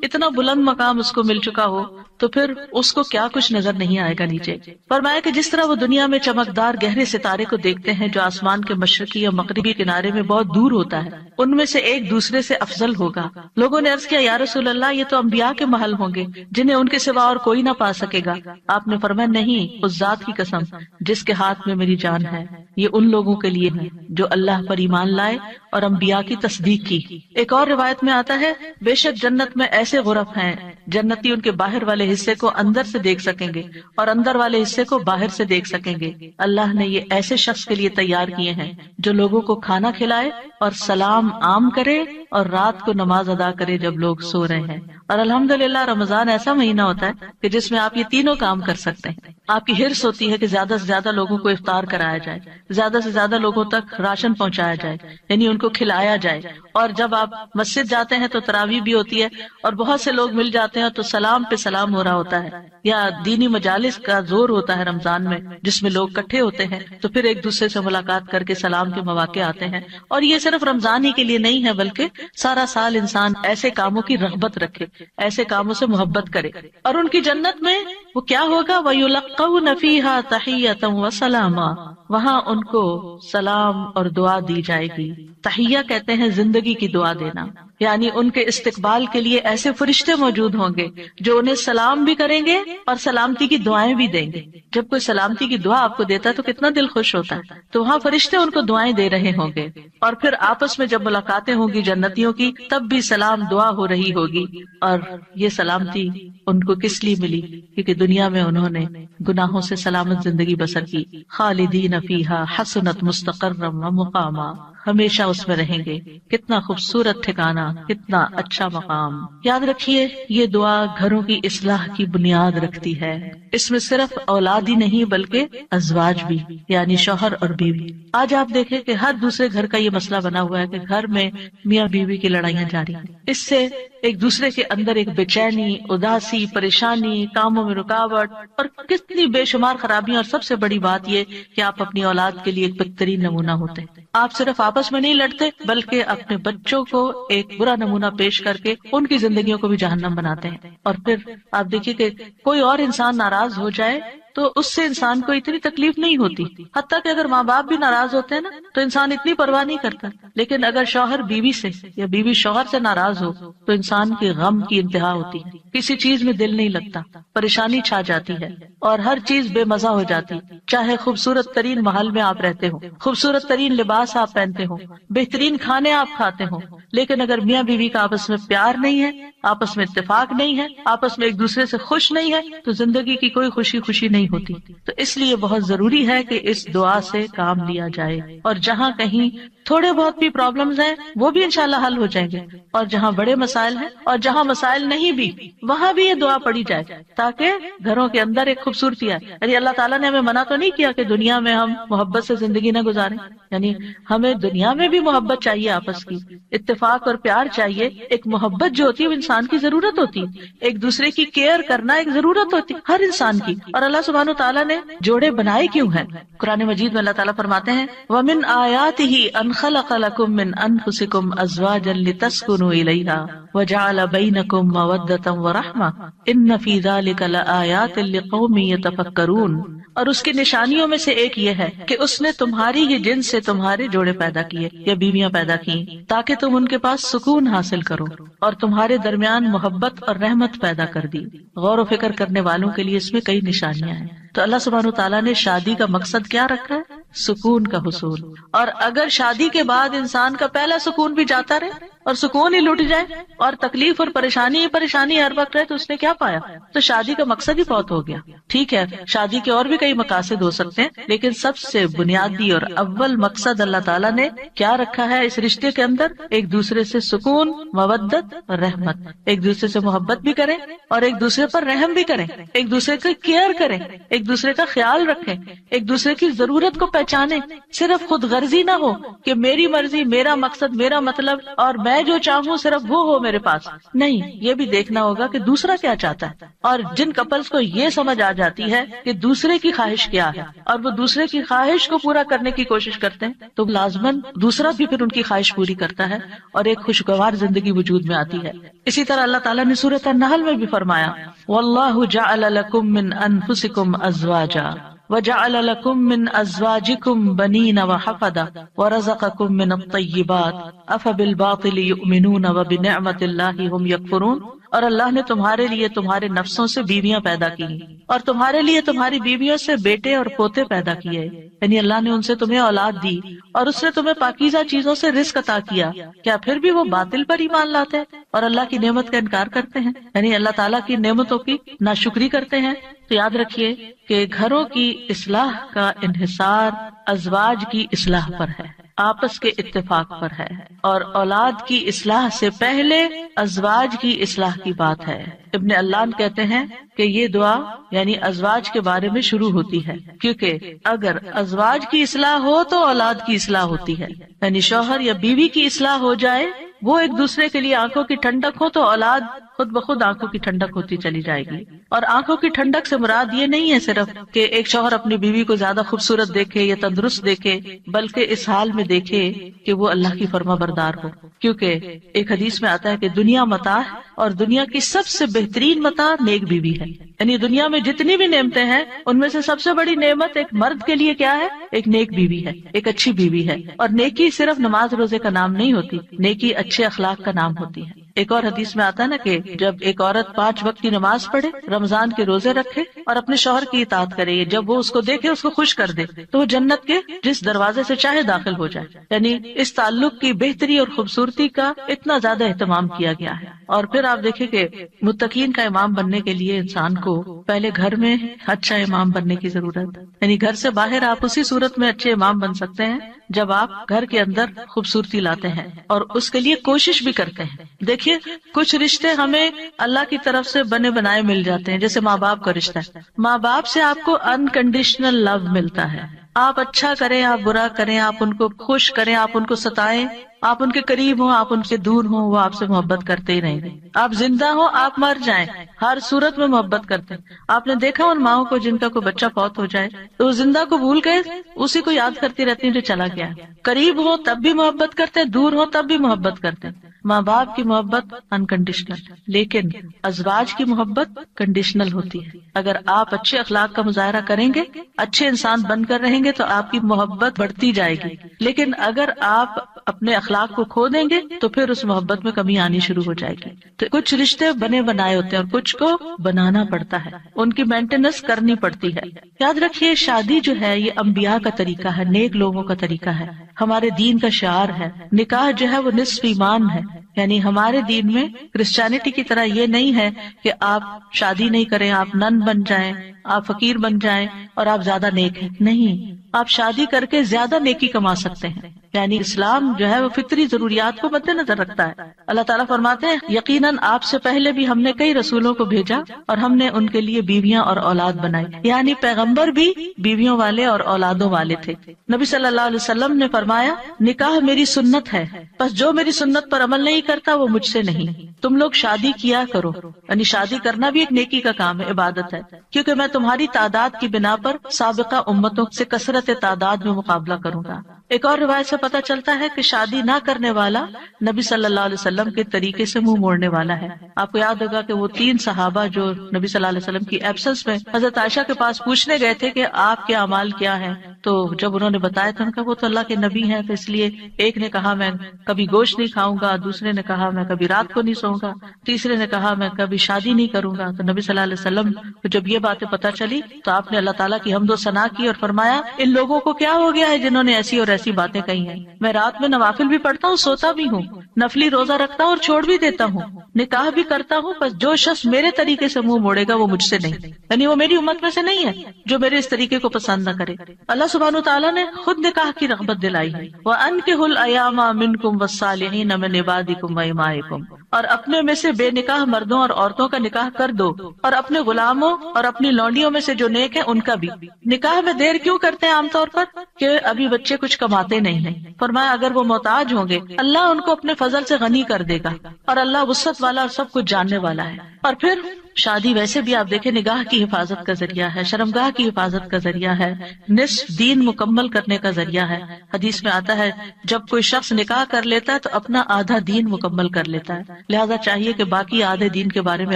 اتنا بلند مقام اس کو مل چکا ہو، تو پھر اس کو کیا کچھ نظر نہیں آئے گا نیچے. فرمایا کہ جس طرح وہ دنیا میں چمکدار گہرے ستارے کو دیکھتے ہیں جو آسمان کے مشرقی یا مغربی کنارے میں بہت دور ہوتا ہے، ان میں سے ایک دوسرے سے افضل ہوگا. لوگوں نے عرض کیا یا رسول اللہ یہ تو انبیاء کے محل ہوں گے جنہیں ان کے سوا اور کوئی نہ پا سکے گا. آپ نے فرمایا نہیں، اس ذات کی قسم جس کے ہاتھ میں میری جان ہے، یہ ان لوگوں کے لیے ہے جو اللہ پر ایمان لائے اور انبیاء کی تصدیق کی. ایک اور روایت میں آتا ہے بے شک جنت میں ایسے غرف ہیں جنتی ان کے باہر والے حصے کو اندر سے دیکھ سکیں گے اور اندر والے حصے کو باہر سے دیکھ سکیں گے. اللہ نے یہ ایسے شخص کے لیے تیار کیے ہیں جو لوگوں کو کھانا کھلائے اور سلام عام کرے اور رات کو نماز ادا کرے جب لوگ سو رہے ہیں. اور الحمدللہ رمضان ایسا مہینہ ہوتا ہے کہ جس میں آپ یہ تینوں کام کر سکتے ہیں. آپ کی حرص ہوتی ہے کہ زیادہ سے زیادہ لوگوں کو افطار کرایا جائے، زیادہ سے زیادہ لوگوں تک راشن پہنچایا جائے، یعنی ان کو کھلایا جائے. اور جب آپ مسجد جاتے ہیں تو تراویح بھی ہوتی ہے اور بہت سے لوگ مل جاتے ہیں تو سلام پہ سلام ہو رہا ہوتا ہے. یا دینی مجالس کا زور ہوتا ہے رمضان میں جس میں لوگ اکٹھے ہوتے ہیں تو پھر ایک دوسرے سے ملاقات کر کے سلام کے مواقع آتے ہیں. اور یہ صرف رمضان ہی کے لیے نہیں ہے بلکہ سارا سال انسان ایسے کاموں کی رغبت رکھے، ایسے کاموں سے محبت کرے. اور ان کی جنت میں وہ کیا ہوگا، وَيُلَقَّوْنَ فِيهَا تَحِيَّةً وَسَلَامًا، وہاں ان کو سلام اور دعا دی جائے گی. تحیہ کہتے ہیں زندگی کی دعا دینا، یعنی ان کے استقبال کے لیے ایسے فرشتے موجود ہوں گے جو انہیں سلام بھی کریں گے اور سلامتی کی دعائیں بھی دیں گے. جب کوئی سلامتی کی دعا آپ کو دیتا ہے تو کتنا دل خوش ہوتا ہے. تو وہاں فرشتے ان کو دعائیں دے رہے ہوں گے. اور پھر آپس میں جب ملاقاتیں ہوں گی جنتیوں کی تب بھی سلام دعا ہو رہی ہوگی. اور یہ سلامتی ان کو کس لیے ملی؟ کیونکہ دنیا میں انہوں نے گناہوں سے سلامت زندگی بسر کی. خالدین فیہا حسنت مستقرا ومقاما، ہمیشہ اس میں رہیں گے. کتنا خوبصورت ٹھکانہ، کتنا اچھا مقام. یاد رکھیے یہ دعا گھروں کی اصلاح کی بنیاد رکھتی ہے. اس میں صرف اولاد ہی نہیں بلکہ ازواج بھی، یعنی شوہر اور بیوی. آج آپ دیکھیں کہ ہر دوسرے گھر کا یہ مسئلہ بنا ہوا ہے کہ گھر میں میاں بیوی کی لڑائیاں جاری ہیں. اس سے ایک دوسرے کے اندر ایک بے چینی، اداسی، پریشانی، کاموں میں رکاوٹ اور کتنی بے شمار خرابیاں. اور سب سے بڑی بات یہ کہ آپ اپنی اولاد کے لیے ایک بہترین نمونہ ہوتے ہیں. آپ صرف آپس میں نہیں لڑتے بلکہ اپنے بچوں کو ایک برا نمونہ پیش کر کے ان کی زندگیوں کو بھی جہنم بناتے ہیں. اور پھر آپ دیکھیے کہ کوئی اور انسان ناراض ہو جائے تو اس سے انسان کو اتنی تکلیف نہیں ہوتی. حتیٰ کہ اگر ماں باپ بھی ناراض ہوتے ہیں نا تو انسان اتنی پرواہ نہیں کرتا. لیکن اگر شوہر بیوی سے یا بیوی شوہر سے ناراض ہو تو انسان کے غم کی انتہا ہوتی ہے. کسی چیز میں دل نہیں لگتا، پریشانی چھا جاتی ہے اور ہر چیز بے مزہ ہو جاتی. چاہے خوبصورت ترین محل میں آپ رہتے ہو، خوبصورت ترین لباس آپ پہنتے ہو، بہترین کھانے آپ کھاتے ہو، لیکن اگر میاں بیوی کا آپس میں پیار نہیں ہے، آپس میں اتفاق نہیں ہے، آپس میں ایک دوسرے سے خوش نہیں ہے تو زندگی کی کوئی خوشی نہیں ہوتی. تو اس لیے بہت ضروری ہے کہ اس دعا سے کام لیا جائے. اور جہاں کہیں تھوڑے بہت بھی پرابلمز ہیں وہ بھی انشاءاللہ حل ہو جائیں گے، اور جہاں بڑے مسائل ہیں اور جہاں مسائل نہیں بھی وہاں بھی یہ دعا پڑھی جائے تاکہ گھروں کے اندر ایک خوبصورتی آئے. یعنی اللہ تعالیٰ نے ہمیں منع تو نہیں کیا کہ دنیا میں ہم محبت سے زندگی نہ گزاریں، یعنی ہمیں دنیا میں بھی محبت چاہیے، آپس کی اتفاق اور پیار چاہیے. ایک محبت جو ہوتی ہے وہ انسان کی ضرورت ہوتی ہے، ایک دوسرے کی کیئر کرنا ایک ضرورت ہوتی ہے ہر انسان کی. اور اللہ سبحانہ وتعالیٰ نے جوڑے بنائے کیوں ہیں؟ قرآن مجید میں اللہ تعالیٰ فرماتے ہیں وَمِنْ آيَاتِهِ أَنْ خَلَقَ لَكُم مِّنْ أَنفُسِكُمْ أَزْوَاجًا لِتَسْكُنُوا إِلَيْهَا وَجَعَلَ بَيْنَكُم مَّوَدَّةً وَرَحْمَةً إِنَّ فِي ذَلِكَ لَآيَاتٍ لِقَوْمٍ يَتَفَكَّرُونَ. اور اس کی نشانیوں میں سے ایک یہ ہے کہ اس نے تمہاری ہی جنس سے تمہارے جوڑے پیدا کیے یا بیویاں پیدا کی تاکہ تم ان کے پاس سکون حاصل کرو، اور تمہارے درمیان محبت اور رحمت پیدا کر دی. غور و فکر کرنے والوں کے لیے اس میں کئی نشانیاں ہیں. تو اللہ سبحانہ وتعالیٰ نے شادی کا مقصد کیا رکھا ہے؟ سکون کا حصول. اور اگر شادی کے بعد انسان کا پہلا سکون بھی جاتا رہے اور سکون ہی لٹ جائے اور تکلیف اور پریشانی ہر وقت رہے تو اس نے کیا پایا؟ تو شادی کا مقصد ہی بہت ہو گیا. ٹھیک ہے شادی کے اور بھی کئی مقاصد ہو سکتے ہیں لیکن سب سے بنیادی اور اول مقصد اللہ تعالیٰ نے کیا رکھا ہے اس رشتے کے اندر؟ ایک دوسرے سے سکون، مودت اور رحمت. ایک دوسرے سے محبت بھی کریں اور ایک دوسرے پر رحم بھی کریں، ایک دوسرے کی کیئر کریں، ایک دوسرے کا خیال رکھیں، ایک دوسرے کی ضرورت کو پہچانیں. صرف خود غرضی نہ ہو کہ میری مرضی، میرا مقصد، میرا مطلب اور میں جو چاہوں صرف وہ ہو میرے پاس. نہیں، یہ بھی دیکھنا ہوگا کہ دوسرا کیا چاہتا ہے. اور جن کپلز کو یہ سمجھ آ جاتی ہے کہ دوسرے کی خواہش کیا ہے اور وہ دوسرے کی خواہش کو پورا کرنے کی کوشش کرتے ہیں تو لازماً دوسرا بھی پھر ان کی خواہش پوری کرتا ہے اور ایک خوشگوار زندگی وجود میں آتی ہے. اسی طرح اللہ تعالیٰ نے سورۃ النحل میں بھی فرمایا وَاللَّهُ جَعَلَ لَكُم مِّنْ أَنفُسِكُمْ أَزْوَاجًا وَجَعَلَ لَكُم مِّنْ أَزْوَاجِكُمْ بَنِينَ وَحَفَدًا وَرَزَقَكُم مِّنَ الطَّيِّبَاتِ أَفَبِالْبَاطِلِ يُؤْمِنُونَ وَبِنِعْمَةِ اللَّهِ هُمْ يَكْفُرُونَ. اور اللہ نے تمہارے لیے تمہارے نفسوں سے بیویاں پیدا کی اور تمہارے لیے تمہاری بیویوں سے بیٹے اور پوتے پیدا کیے. یعنی اللہ نے ان سے تمہیں اولاد دی اور اس نے تمہیں پاکیزہ چیزوں سے رزق عطا کیا. کیا پھر بھی وہ باطل پر ایمان لاتے ہیں اور اللہ کی نعمت کا انکار کرتے ہیں؟ یعنی اللہ تعالیٰ کی نعمتوں کی ناشکری کرتے ہیں. تو یاد رکھیے کہ گھروں کی اصلاح کا انحصار ازواج کی اصلاح پر ہے، آپس کے اتفاق پر ہے، اور اولاد کی اصلاح سے پہلے ازواج کی اصلاح کی بات ہے. ابن علان کہتے ہیں کہ یہ دعا یعنی ازواج کے بارے میں شروع ہوتی ہے کیونکہ اگر ازواج کی اصلاح ہو تو اولاد کی اصلاح ہوتی ہے. یعنی شوہر یا بیوی کی اصلاح ہو جائے، وہ ایک دوسرے کے لیے آنکھوں کی ٹھنڈک ہو تو اولاد خود بخود آنکھوں کی ٹھنڈک ہوتی چلی جائے گی. اور آنکھوں کی ٹھنڈک سے مراد یہ نہیں ہے صرف کہ ایک شوہر اپنی بیوی کو زیادہ خوبصورت دیکھے یا تندرست دیکھے، بلکہ اس حال میں دیکھے کہ وہ اللہ کی فرما بردار ہو. کیونکہ ایک حدیث میں آتا ہے کہ دنیا متاع اور دنیا کی سب سے بہترین متاع نیک بیوی ہے. یعنی دنیا میں جتنی بھی نعمتیں ہیں ان میں سے سب سے بڑی نعمت ایک مرد کے لیے کیا ہے؟ ایک نیک بیوی ہے، ایک اچھی بیوی ہے. اور نیکی صرف نماز روزے کا نام نہیں ہوتی، نیکی اچھے اخلاق کا نام ہوتی ہے. ایک اور حدیث میں آتا ہے نا کہ جب ایک عورت 5 وقت کی نماز پڑھے، رمضان کے روزے رکھے اور اپنے شوہر کی اطاعت کرے، جب وہ اس کو دیکھے اس کو خوش کر دے تو وہ جنت کے جس دروازے سے چاہے داخل ہو جائے. یعنی اس تعلق کی بہتری اور خوبصورتی کا اتنا زیادہ اہتمام کیا گیا ہے. اور پھر آپ دیکھیں کہ متقین کا امام بننے کے لیے انسان کو پہلے گھر میں اچھا امام بننے کی ضرورت ہے. یعنی گھر سے باہر آپ اسی صورت میں اچھے امام بن سکتے ہیں جب آپ گھر کے اندر خوبصورتی لاتے ہیں اور اس کے لیے کوشش بھی کرتے ہیں. دیکھیے کچھ رشتے ہمیں اللہ کی طرف سے بنے بنائے مل جاتے ہیں، جیسے ماں باپ کا رشتہ ہے. ماں باپ سے آپ کو انکنڈیشنل لو ملتا ہے. آپ اچھا کریں، آپ برا کریں، آپ ان کو خوش کریں، آپ ان کو ستائیں، آپ ان کے قریب ہوں، آپ ان کے دور ہوں، وہ آپ سے محبت کرتے ہی رہیں گے. آپ زندہ ہوں، آپ مر جائیں، ہر صورت میں محبت کرتے ہیں. آپ نے دیکھا ان ماؤں کو جن کا کوئی بچہ فوت ہو جائے تو وہ زندہ کو بھول گئے اسی کو یاد کرتی رہتی ہیں جو چلا گیا. قریب ہو تب بھی محبت کرتے ہیں، دور ہو تب بھی محبت کرتے ہیں. ماں باپ کی محبت انکنڈیشنل، لیکن ازواج کی محبت کنڈیشنل ہوتی ہے. اگر آپ اچھے اخلاق کا مظاہرہ کریں گے، اچھے انسان بن کر رہیں گے تو آپ کی محبت بڑھتی جائے گی. لیکن اگر آپ اپنے اخلاق کو کھو دیں گے تو پھر اس محبت میں کمی آنی شروع ہو جائے گی. تو کچھ رشتے بنے بنائے ہوتے ہیں اور کچھ کو بنانا پڑتا ہے، ان کی مینٹیننس کرنی پڑتی ہے. یاد رکھیے شادی جو ہے یہ انبیاء کا طریقہ ہے، نیک لوگوں کا طریقہ ہے، ہمارے دین کا شعار ہے. نکاح جو ہے وہ نصف ایمان ہے. یعنی ہمارے دین میں کرسچینٹی کی طرح یہ نہیں ہے کہ آپ شادی نہیں کریں، آپ نن بن جائیں، آپ فقیر بن جائیں اور آپ زیادہ نیک ہیں. نہیں، آپ شادی کر کے زیادہ نیکی کما سکتے ہیں. یعنی اسلام جو ہے وہ فطری ضروریات کو مد نظر رکھتا ہے. اللہ تعالیٰ فرماتے ہیں یقیناً آپ سے پہلے بھی ہم نے کئی رسولوں کو بھیجا اور ہم نے ان کے لیے بیویاں اور اولاد بنائی. یعنی پیغمبر بھی بیویوں والے اور اولادوں والے تھے. نبی صلی اللہ علیہ وسلم نے فرمایا نکاح میری سنت ہے، بس جو میری سنت پر عمل نہیں کرتا وہ مجھ سے نہیں. تم لوگ شادی کیا کرو. یعنی شادی کرنا بھی ایک نیکی کا کام ہے، عبادت ہے، کیونکہ میں تمہاری تعداد کی بنا پر سابقہ امتوں سے کثرت تعداد میں مقابلہ کروں گا. ایک اور روایت سے پتہ چلتا ہے کہ شادی نہ کرنے والا نبی صلی اللہ علیہ وسلم کے طریقے سے منہ موڑنے والا ہے. آپ کو یاد ہوگا کہ وہ 3 صحابہ جو نبی صلی اللہ علیہ وسلم کی ایبسنس میں حضرت عائشہ کے پاس پوچھنے گئے تھے کہ آپ کے اعمال کیا ہیں، تو جب انہوں نے بتایا تو انہوں نے کہا وہ تو اللہ کے نبی ہیں، تو اس لیے ایک نے کہا میں کبھی گوشت نہیں کھاؤں گا، دوسرے نے کہا میں کبھی رات کو نہیں سوؤں گا، تیسرے نے کہا میں کبھی شادی نہیں کروں گا۔ تو نبی صلی اللہ علیہ وسلم کو جب یہ باتیں پتہ چلی تو آپ نے اللہ تعالیٰ کی حمد و ثنا کی اور فرمایا ان لوگوں کو کیا ہو گیا ہے جنہوں نے ایسی اور ایسی باتیں کہی ہیں، میں رات میں نوافل بھی پڑھتا ہوں، سوتا بھی ہوں، نفلی روزہ رکھتا ہوں اور چھوڑ بھی دیتا ہوں، نکاح بھی کرتا ہوں، بس جو شخص میرے طریقے سے منہ موڑے گا وہ مجھ سے نہیں، یعنی وہ میری امت میں سے نہیں ہے جو میرے اس طریقے کو پسند نہ کرے۔ اللہ سبحانہ وتعالیٰ نے خود نکاح کی رغبت دلائی ہے، وَأَنكِحُوا الْأَيَامَ مِنكُمْ وَالصَّالِحِينَ مِنْ عِبَادِكُمْ وَإِمَائِكُمْ، اور اپنے میں سے بے نکاح مردوں اور عورتوں کا نکاح کر دو، اور اپنے غلاموں اور اپنی لونڈیوں میں سے جو نیک ہیں ان کا بھی۔ نکاح میں دیر کیوں کرتے ہیں عام طور پر؟ کہ ابھی بچے کچھ کماتے نہیں ہیں، فرمایا اگر وہ محتاج ہوں گے اللہ ان کو اپنے فضل سے غنی کر دے گا، اور اللہ وسعت والا اور سب کچھ جاننے والا ہے۔ اور پھر شادی ویسے بھی آپ دیکھیں نگاہ کی حفاظت کا ذریعہ ہے، شرمگاہ کی حفاظت کا ذریعہ ہے، نصف دین مکمل کرنے کا ذریعہ ہے۔ حدیث میں آتا ہے جب کوئی شخص نکاح کر لیتا ہے تو اپنا آدھا دین مکمل کر لیتا ہے، لہذا چاہیے کہ باقی آدھے دین کے بارے میں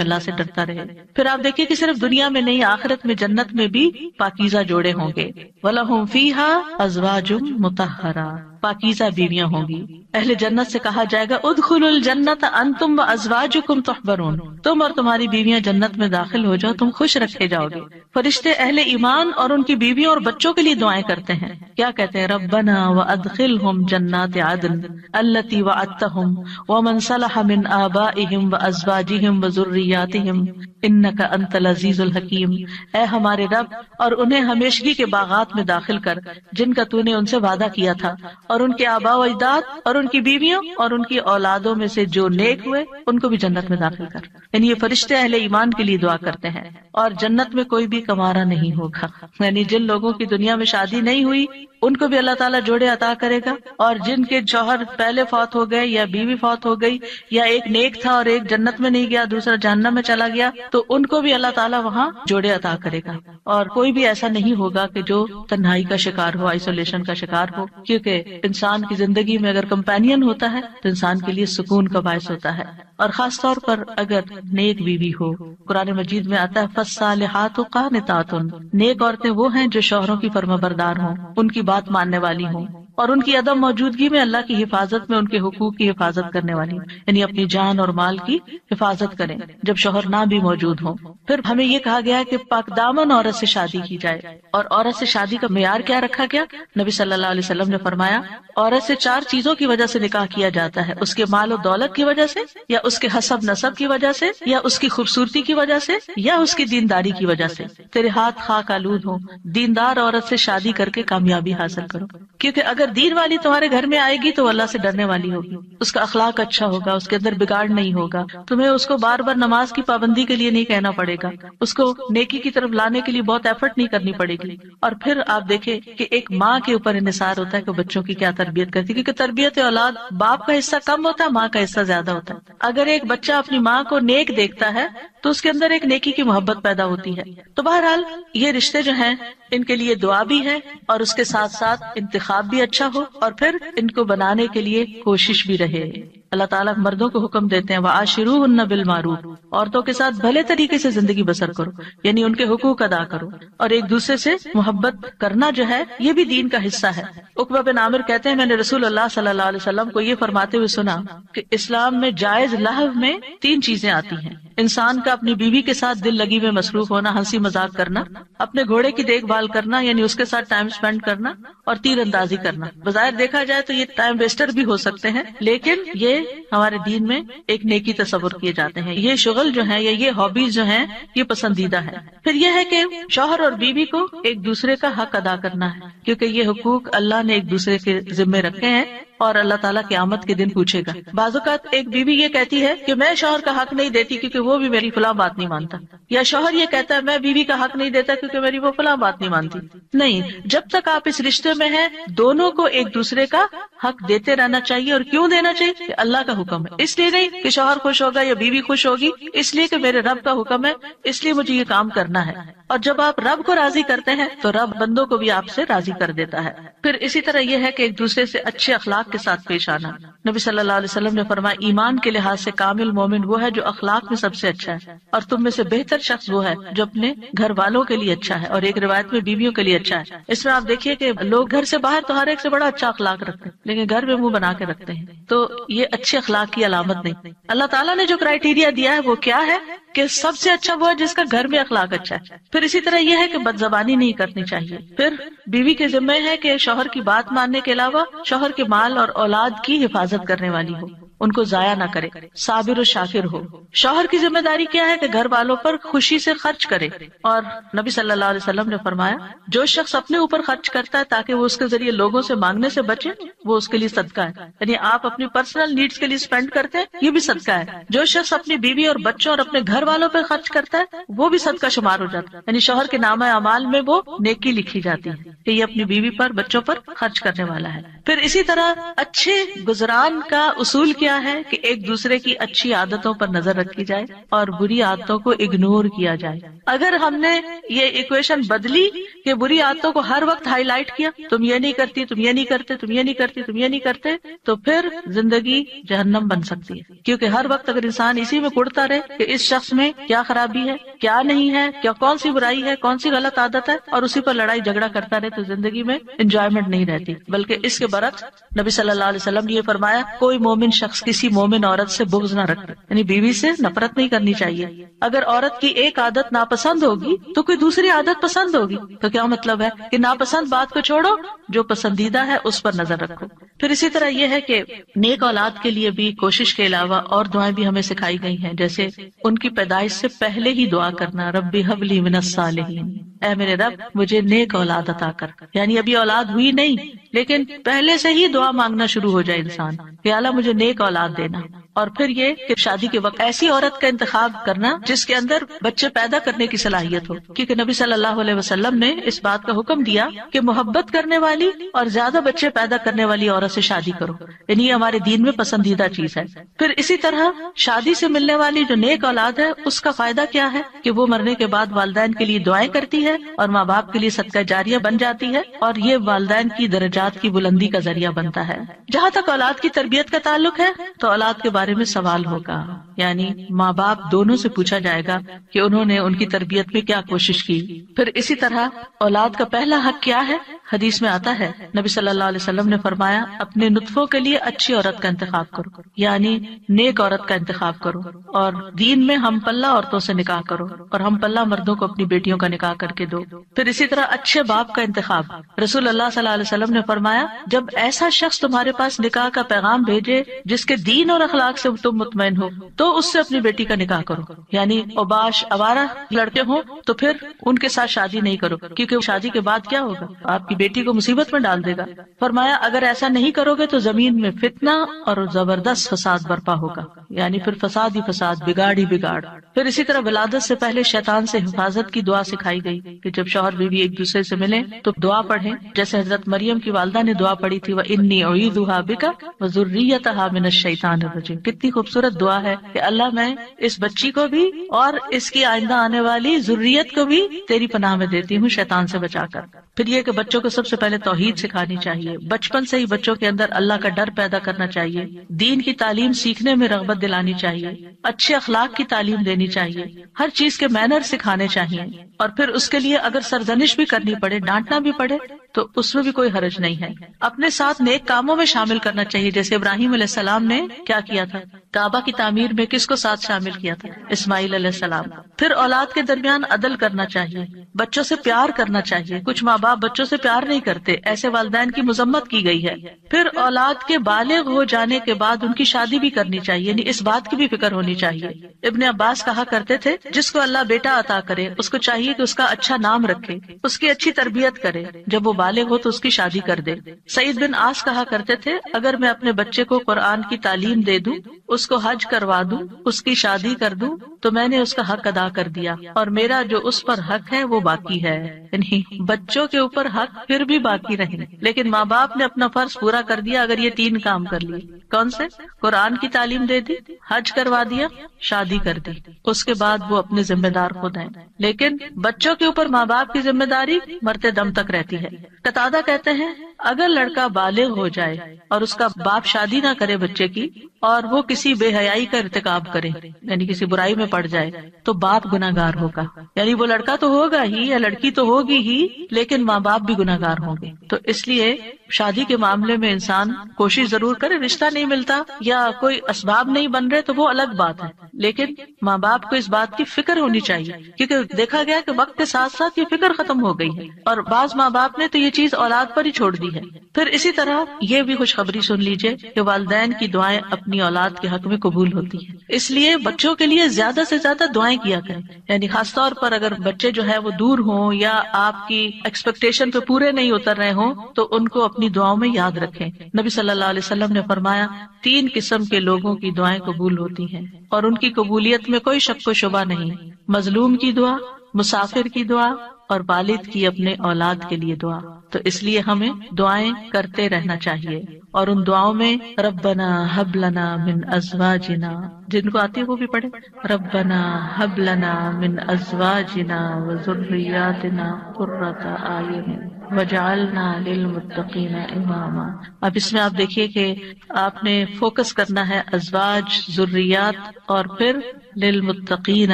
اللہ سے ڈرتا رہے۔ پھر آپ دیکھیے کہ صرف دنیا میں نہیں آخرت میں جنت میں بھی پاکیزہ جوڑے ہوں گے، وَلَهُمْ فِيهَا أَزْوَاجٌ مُطَهَّرَةٌ، پاکیزہ بیویاں ہوں گی۔ اہل جنت سے کہا جائے گا ادخلوا الجنت انتم وازواجکم تحبرون، تم اور تمہاری بیویاں جنت میں داخل ہو جاؤ، تم خوش رکھے جاؤ گے۔ فرشتے اہل ایمان اور ان کی بیویوں اور بچوں کے لیے دعائیں کرتے ہیں، کیا کہتے ہیں؟ ربنا وادخلهم جنات عدن التي وعدتهم ومن صلح من آبائهم وازواجهم وذرياتهم انك انت العزیز الحکیم، اے ہمارے رب اور انہیں ہمیشگی کے باغات میں داخل کر جن کا تو نے ان سے وعدہ کیا تھا، اور ان کے آباء و اجداد اور ان کی بیویوں اور ان کی اولادوں میں سے جو نیک ہوئے ان کو بھی جنت میں داخل کر۔ یعنی یہ فرشتے اہل ایمان کے لیے دعا کرتے ہیں۔ اور جنت میں کوئی بھی کمارا نہیں ہوگا، یعنی جن لوگوں کی دنیا میں شادی نہیں ہوئی ان کو بھی اللہ تعالیٰ جوڑے عطا کرے گا، اور جن کے شوہر پہلے فوت ہو گئے یا بیوی فوت ہو گئی، یا ایک نیک تھا اور ایک جنت میں نہیں گیا دوسرا جہنم میں چلا گیا، تو ان کو بھی اللہ تعالیٰ وہاں جوڑے عطا کرے گا۔ اور کوئی بھی ایسا نہیں ہوگا کہ جو تنہائی کا شکار ہو، آئسولیشن کا شکار ہو، کیونکہ انسان کی زندگی میں اگر کمپینین ہوتا ہے تو انسان کے لیے سکون کا باعث ہوتا ہے، اور خاص طور پر اگر نیک بیوی ہو۔ قرآن مجید میں آتا ہے فالصالحات قانتات، نیک عورتیں وہ ہیں جو شوہروں کی فرما بردار ہوں، ان کی بات ماننے والی ہوں، اور ان کی عدم موجودگی میں اللہ کی حفاظت میں ان کے حقوق کی حفاظت کرنے والی، یعنی اپنی جان اور مال کی حفاظت کریں جب شوہر نہ بھی موجود ہوں۔ پھر ہمیں یہ کہا گیا ہے کہ پاک دامن عورت سے شادی کی جائے، اور عورت سے شادی کا معیار کیا رکھا گیا؟ نبی صلی اللہ علیہ وسلم نے فرمایا عورت سے 4 چیزوں کی وجہ سے نکاح کیا جاتا ہے، اس کے مال و دولت کی وجہ سے، یا اس کے حسب نسب کی وجہ سے، یا اس کی خوبصورتی کی وجہ سے، یا اس کی دینداری کی وجہ سے۔ تیرے ہاتھ خاک آلود ہوں، دیندار عورت سے شادی کر کے کامیابی حاصل کرو، کیونکہ اگر دین والی تمہارے گھر میں آئے گی تو اللہ سے ڈرنے والی ہوگی، اس کا اخلاق اچھا ہوگا، اس کے اندر بگاڑ نہیں ہوگا، تمہیں اس کو بار بار نماز کی پابندی کے لیے نہیں کہنا پڑے گا، اس کو نیکی کی طرف لانے کے لیے بہت ایفرٹ نہیں کرنی پڑے گی۔ اور پھر آپ دیکھیں کہ ایک ماں کے اوپر انحصار ہوتا ہے کہ بچوں کی کیا تربیت کرتی ہے، کیونکہ تربیت اولاد باپ کا حصہ کم ہوتا ہے، ماں کا حصہ زیادہ ہوتا ہے۔ اگر ایک بچہ اپنی ماں کو نیک دیکھتا ہے تو اس کے اندر ایک نیکی کی محبت پیدا ہوتی ہے۔ تو بہرحال یہ رشتے جو ہیں ان کے لیے دعا بھی ہے، اور اس کے ساتھ ساتھ انتخاب بھی اچھا ہو، اور پھر ان کو بنانے کے لیے کوشش بھی رہے۔ اللہ تعالیٰ مردوں کو حکم دیتے ہیں وَعَاشِرُوهُنَّ بِالْمَعْرُوفِ، عورتوں کے ساتھ بھلے طریقے سے زندگی بسر کرو، یعنی ان کے حقوق ادا کرو، اور ایک دوسرے سے محبت کرنا جو ہے یہ بھی دین کا حصہ ہے۔ عقبہ بن عامر کہتے ہیں میں نے رسول اللہ صلی اللہ علیہ وسلم کو یہ فرماتے ہوئے سنا کہ اسلام میں جائز لہو میں 3 چیزیں آتی ہیں: انسان کا اپنی بیوی کے ساتھ دل لگی میں مصروف ہونا، ہنسی مذاق کرنا، اپنے گھوڑے کی دیکھ بھال کرنا یعنی اس کے ساتھ ٹائم سپینڈ کرنا، اور تیر اندازی کرنا۔ بظاہر دیکھا جائے تو یہ ٹائم ویسٹر بھی ہو سکتے ہیں، لیکن یہ ہمارے دین میں ایک نیکی تصور کیے جاتے ہیں۔ یہ شغل جو ہے یا یہ ہابیز جو ہیں یہ پسندیدہ ہے۔ پھر یہ ہے کہ شوہر اور بیوی کو ایک دوسرے کا حق ادا کرنا ہے، کیونکہ یہ حقوق اللہ نے ایک دوسرے کے ذمے رکھے ہیں، اور اللہ تعالیٰ قیامت کے دن پوچھے گا۔ بعض اوقات ایک بیوی یہ کہتی ہے کہ میں شوہر کا حق نہیں دیتی کیونکہ وہ بھی میری فلاں بات نہیں مانتا، یا شوہر یہ کہتا ہے میں بیوی کا حق نہیں دیتا کیونکہ میری وہ فلاں بات نہیں مانتی۔ نہیں، جب تک آپ اس رشتے میں ہیں دونوں کو ایک دوسرے کا حق دیتے رہنا چاہیے۔ اور کیوں دینا چاہیے؟ کہ اللہ کا حکم ہے، اس لیے نہیں کہ شوہر خوش ہوگا یا بیوی خوش ہوگی، اس لیے کہ میرے رب کا حکم ہے، اس لیے مجھے یہ کام کرنا ہے۔ اور جب آپ رب کو راضی کرتے ہیں تو رب بندوں کو بھی آپ سے راضی کر دیتا ہے۔ پھر اسی طرح یہ ہے کہ ایک دوسرے سے اچھے اخلاق اخلاق کے ساتھ پیش آنا. نبی صلی اللہ علیہ وسلم نے فرمایا ایمان کے لحاظ سے کامل مومن وہ ہے جو اخلاق میں سب سے اچھا ہے، اور تم میں سے بہتر شخص وہ ہے جو اپنے گھر والوں کے لیے اچھا ہے، اور ایک روایت میں بیویوں کے لیے اچھا ہے. اس میں آپ دیکھیے کہ لوگ گھر سے باہر تو ہر ایک سے بڑا اچھا اخلاق رکھتے ہیں، لیکن گھر میں منہ بنا کے رکھتے ہیں، تو یہ اچھے اخلاق کی علامت نہیں. اللہ تعالیٰ نے جو کرائیٹیریا دیا ہے وہ کیا ہے کہ سب سے اچھا وہ ہے جس کا گھر میں اخلاق اچھا ہے. پھر اسی طرح یہ ہے کہ بد زبانی نہیں کرنی چاہیے. پھر بیوی کے ذمہ ہے کہ شوہر کی بات ماننے کے علاوہ شوہر کے مال اور اولاد کی حفاظت کرنے والی ہو، ان کو ضائع نہ کرے، صابر و شاکر ہو. شوہر کی ذمہ داری کیا ہے کہ گھر والوں پر خوشی سے خرچ کرے، اور نبی صلی اللہ علیہ وسلم نے فرمایا جو شخص اپنے اوپر خرچ کرتا ہے تاکہ وہ اس کے ذریعے لوگوں سے مانگنے سے بچے، وہ اس کے لیے صدقہ ہے. یعنی آپ اپنی پرسنل نیڈز کے لیے اسپینڈ کرتے ہیں، یہ بھی صدقہ ہے. جو شخص اپنی بیوی اور بچوں اور اپنے گھر والوں پر خرچ کرتا ہے وہ بھی صدقہ شمار ہو جاتا ہے. یعنی شوہر کے نامہ اعمال میں وہ نیکی لکھی جاتی ہے کہ یہ اپنی بیوی پر بچوں پر خرچ کرنے والا ہے. پھر اسی طرح اچھے گزران کا اصول کیا ہے کہ ایک دوسرے کی اچھی عادتوں پر نظر رکھی جائے اور بری عادتوں کو اگنور کیا جائے. اگر ہم نے یہ ایکویشن بدلی کہ بری عادتوں کو ہر وقت ہائی لائٹ کیا، تم یہ نہیں کرتی، تم یہ نہیں کرتے، تم یہ نہیں کرتی، تم یہ نہیں کرتے، تو پھر زندگی جہنم بن سکتی ہے. کیونکہ ہر وقت اگر انسان اسی میں کڑتا رہے کہ اس شخص میں کیا خرابی ہے، کیا نہیں ہے، کیا کون سی برائی ہے، کون سی غلط عادت ہے، اور اسی پر لڑائی جھگڑا کرتا رہے، تو زندگی میں انجوائمنٹ نہیں رہتی. بلکہ اس کے برعکس نبی صلی اللہ علیہ وسلم نے یہ فرمایا کوئی مومن شخص کسی مومن عورت سے بغض نہ رکھے، یعنی بیوی سے نفرت نہیں کرنی چاہیے. اگر عورت کی ایک عادت ناپسند ہوگی تو کوئی دوسری عادت پسند ہوگی. تو کیا مطلب ہے کہ ناپسند بات کو چھوڑو، جو پسندیدہ ہے اس پر نظر رکھو. پھر اسی طرح یہ ہے کہ نیک اولاد کے لیے بھی کوشش کے علاوہ اور دعائیں بھی ہمیں سکھائی گئی ہیں، جیسے ان کی پیدائش سے پہلے ہی دعا کرنا، ربی ہب لی من الصالحین، اے میرے رب مجھے نیک اولاد عطا کر. یعنی ابھی اولاد ہوئی نہیں لیکن پہلے سے ہی دعا مانگنا شروع ہو جائے انسان کہ اللہ مجھے نیک اولاد دینا. اور پھر یہ کہ شادی کے وقت ایسی عورت کا انتخاب کرنا جس کے اندر بچے پیدا کرنے کی صلاحیت ہو، کیونکہ نبی صلی اللہ علیہ وسلم نے اس بات کا حکم دیا کہ محبت کرنے والی اور زیادہ بچے پیدا کرنے والی عورت سے شادی کرو. یعنی یہ ہمارے دین میں پسندیدہ چیز ہے. پھر اسی طرح شادی سے ملنے والی جو نیک اولاد ہے اس کا فائدہ کیا ہے کہ وہ مرنے کے بعد والدین کے لیے دعائیں کرتی ہے اور ماں باپ کے لیے صدقہ جاریہ بن جاتی ہے، اور یہ والدین کی درجات کی بلندی کا ذریعہ بنتا ہے. جہاں تک اولاد کی تربیت کا تعلق ہے تو اولاد کے بارے میں سوال ہوگا، یعنی ماں باپ دونوں سے پوچھا جائے گا کہ انہوں نے ان کی تربیت میں کیا کوشش کی. پھر اسی طرح اولاد کا پہلا حق کیا ہے؟ حدیث میں آتا ہے نبی صلی اللہ علیہ وسلم نے فرمایا اپنے نطفوں کے لیے اچھی عورت کا انتخاب کرو، یعنی نیک عورت کا انتخاب کرو، اور دین میں ہم پلہ عورتوں سے نکاح کرو اور ہم پلہ مردوں کو اپنی بیٹیوں کا نکاح کر کے دو. پھر اسی طرح اچھے باپ کا انتخاب. رسول اللہ صلی اللہ علیہ وسلم نے فرمایا جب ایسا شخص تمہارے پاس نکاح کا پیغام بھیجے جس کے دین اور اخلاق سے تم مطمئن ہو تو اس سے اپنی بیٹی کا نکاح کرو. یعنی اوباش آوارہ لڑکے ہوں تو پھر ان کے ساتھ شادی نہیں کرو، کیونکہ شادی کے بعد کیا ہوگا، آپ کی بیٹی کو مصیبت میں ڈال دے گا. فرمایا اگر ایسا نہیں کرو گے تو زمین میں فتنہ اور زبردست فساد برپا ہوگا، یعنی پھر فساد ہی فساد، بگاڑ ہی بگاڑ. پھر اسی طرح ولادت سے پہلے شیطان سے حفاظت کی دعا سکھائی گئی کہ جب شوہر بیوی ایک دوسرے سے ملیں تو دعا پڑھیں، جیسے حضرت مریم کی والدہ نے دعا پڑھی تھی وَإِنِّي أُعِيذُهَا بِكَ وَذُرِّيَّتَهَا مِنَ الشَّيْطَانِ الرَّجِيمِ. کتنی خوبصورت دعا ہے کہ اللہ میں اس بچی کو بھی اور اس کی آئندہ آنے والی ذریت کو بھی تیری پناہ میں دیتی ہوں شیطان سے بچا کر. پھر یہ کہ بچوں کو سب سے پہلے توحید سکھانی چاہیے، بچپن سے ہی بچوں کے اندر اللہ کا ڈر پیدا کرنا چاہیے، دین کی تعلیم سیکھنے میں رغبت دلانی چاہیے، اچھے اخلاق کی تعلیم دینی چاہیے، ہر چیز کے مینر سکھانے چاہیے. اور پھر اس کے لیے اگر سرزنش بھی کرنی پڑے، ڈانٹنا بھی پڑے تو اس میں بھی کوئی حرج نہیں ہے. اپنے ساتھ نیک کاموں میں شامل کرنا چاہیے، جیسے ابراہیم علیہ السلام نے کیا کیا تھا، کعبہ کی تعمیر میں کس کو ساتھ شامل کیا تھا، اسماعیل علیہ السلام. پھر اولاد کے درمیان عدل کرنا چاہیے، بچوں سے پیار کرنا چاہیے. کچھ ماں باپ بچوں سے پیار نہیں کرتے، ایسے والدین کی مذمت کی گئی ہے. پھر اولاد کے بالغ ہو جانے کے بعد ان کی شادی بھی کرنی چاہیے، یعنی اس بات کی بھی فکر ہونی چاہیے. ابن عباس کہا کرتے تھے جس کو اللہ بیٹا عطا کرے اس کو چاہیے کہ اس کا اچھا نام رکھے، اس کی اچھی تربیت کرے، جب وہ بالغ ہو تو اس کی شادی کر دے. سعید بن عاص کہا کرتے تھے اگر میں اپنے بچے کو قرآن کی تعلیم دے دوں، اس کو حج کروا دوں، اس کی شادی کر دوں تو میں نے اس کا حق ادا کر دیا اور میرا جو اس پر حق ہے وہ باقی ہے. یعنی بچوں کے اوپر حق پھر بھی باقی رہے، لیکن ماں باپ نے اپنا فرض پورا کر دیا اگر یہ 3 کام کر لیے. کون سے؟ قرآن کی تعلیم دے دی، حج کروا دیا، شادی کر دی. اس کے بعد وہ اپنے ذمہ دار خود ہیں، لیکن بچوں کے اوپر ماں باپ کی ذمہ داری مرتے دم تک رہتی ہے. قتادہ کہتے ہیں اگر لڑکا بالغ ہو جائے اور اس کا باپ شادی نہ کرے بچے کی اور وہ کسی بے حیائی کا ارتکاب کرے یعنی کسی برائی میں پڑ جائے تو باپ گناہگار ہوگا. یعنی وہ لڑکا تو ہوگا ہی یا لڑکی تو ہوگی ہی لیکن ماں باپ بھی گناہگار ہوں گے. تو اس لیے شادی کے معاملے میں انسان کوشش ضرور کرے. رشتہ نہیں ملتا یا کوئی اسباب نہیں بن رہے تو وہ الگ بات ہے, لیکن ماں باپ کو اس بات کی فکر ہونی چاہیے کیونکہ دیکھا گیا کہ وقت کے ساتھ ساتھ یہ فکر ختم ہو گئی ہے اور بعض ماں باپ نے تو یہ چیز اولاد پر ہی چھوڑ دی ہے. پھر اسی طرح یہ بھی خوشخبری سن لیجئے کہ والدین کی دعائیں اپنی اولاد کے حق میں قبول ہوتی ہیں. اس لیے بچوں کے لیے زیادہ سے زیادہ دعائیں کیا کریں. یعنی خاص طور پر اگر بچے جو ہے وہ دور ہوں یا آپ کی ایکسپیکٹیشن پہ پورے نہیں اتر رہے ہوں تو ان کو اپنی دعاؤں میں یاد رکھیں. نبی صلی اللہ علیہ وسلم نے فرمایا 3 قسم کے لوگوں کی دعائیں قبول ہوتی ہیں اور ان کی قبولیت میں کوئی شک و شبہ نہیں. مظلوم کی دعا, مسافر کی دعا اور والد کی اپنے اولاد کے لیے دعا. تو اس لیے ہمیں دعائیں کرتے رہنا چاہیے اور ان دعاؤں میں ربنا حب لنا من ازواجنا, جن کو آتی ہے وہ بھی پڑھے, ربنا حب لنا من ازواجنا وذریاتنا قرۃ اعین وجعلنا للمتقین اماما. اب اس میں آپ دیکھیے کہ آپ نے فوکس کرنا ہے ازواج, ذریات اور پھر للمتقین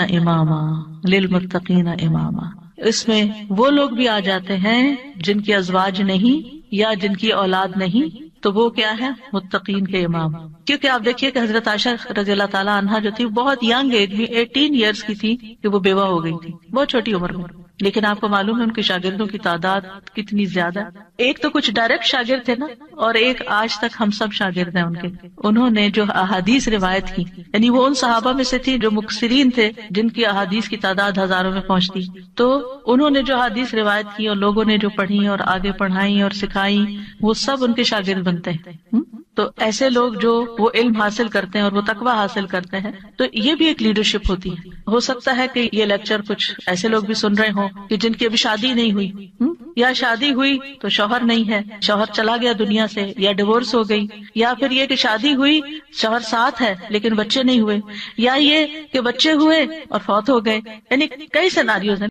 اماما, للمتقین اماما. اس میں وہ لوگ بھی آ جاتے ہیں جن کی ازواج نہیں یا جن کی اولاد نہیں, تو وہ کیا ہے, متقین کے امام. کیونکہ آپ دیکھیے کہ حضرت عائشہ رضی اللہ تعالیٰ عنہا جو تھی بہت ینگ ایج میں 18 ایئرس کی تھی کہ وہ بیوہ ہو گئی تھی, بہت چھوٹی عمر میں. لیکن آپ کو معلوم ہے ان کے شاگردوں کی تعداد کتنی زیادہ. ایک تو کچھ ڈائریکٹ شاگرد تھے نا, اور ایک آج تک ہم سب شاگرد ہیں ان کے. انہوں نے جو احادیث روایت کی, یعنی وہ ان صحابہ میں سے تھی جو مکثرین تھے جن کی احادیث کی تعداد ہزاروں میں پہنچتی. تو انہوں نے جو احادیث روایت کی اور لوگوں نے جو پڑھی اور آگے پڑھائی اور سکھائی وہ سب ان کے شاگرد بنتے ہیں. تو ایسے لوگ جو وہ علم حاصل کرتے ہیں اور وہ تقوی حاصل کرتے ہیں تو یہ بھی ایک لیڈرشپ ہوتی ہے. ہو سکتا ہے کہ یہ لیکچر کچھ ایسے لوگ بھی سن رہے ہوں کہ جن کی ابھی شادی نہیں ہوئی, یا شادی ہوئی تو شوہر نہیں ہے, شوہر چلا گیا دنیا سے یا ڈیورس ہو گئی, یا پھر یہ کہ شادی ہوئی شوہر ساتھ ہے لیکن بچے نہیں ہوئے, یا یہ کہ بچے ہوئے اور فوت ہو گئے. یعنی کئی سیناریوز ہیں.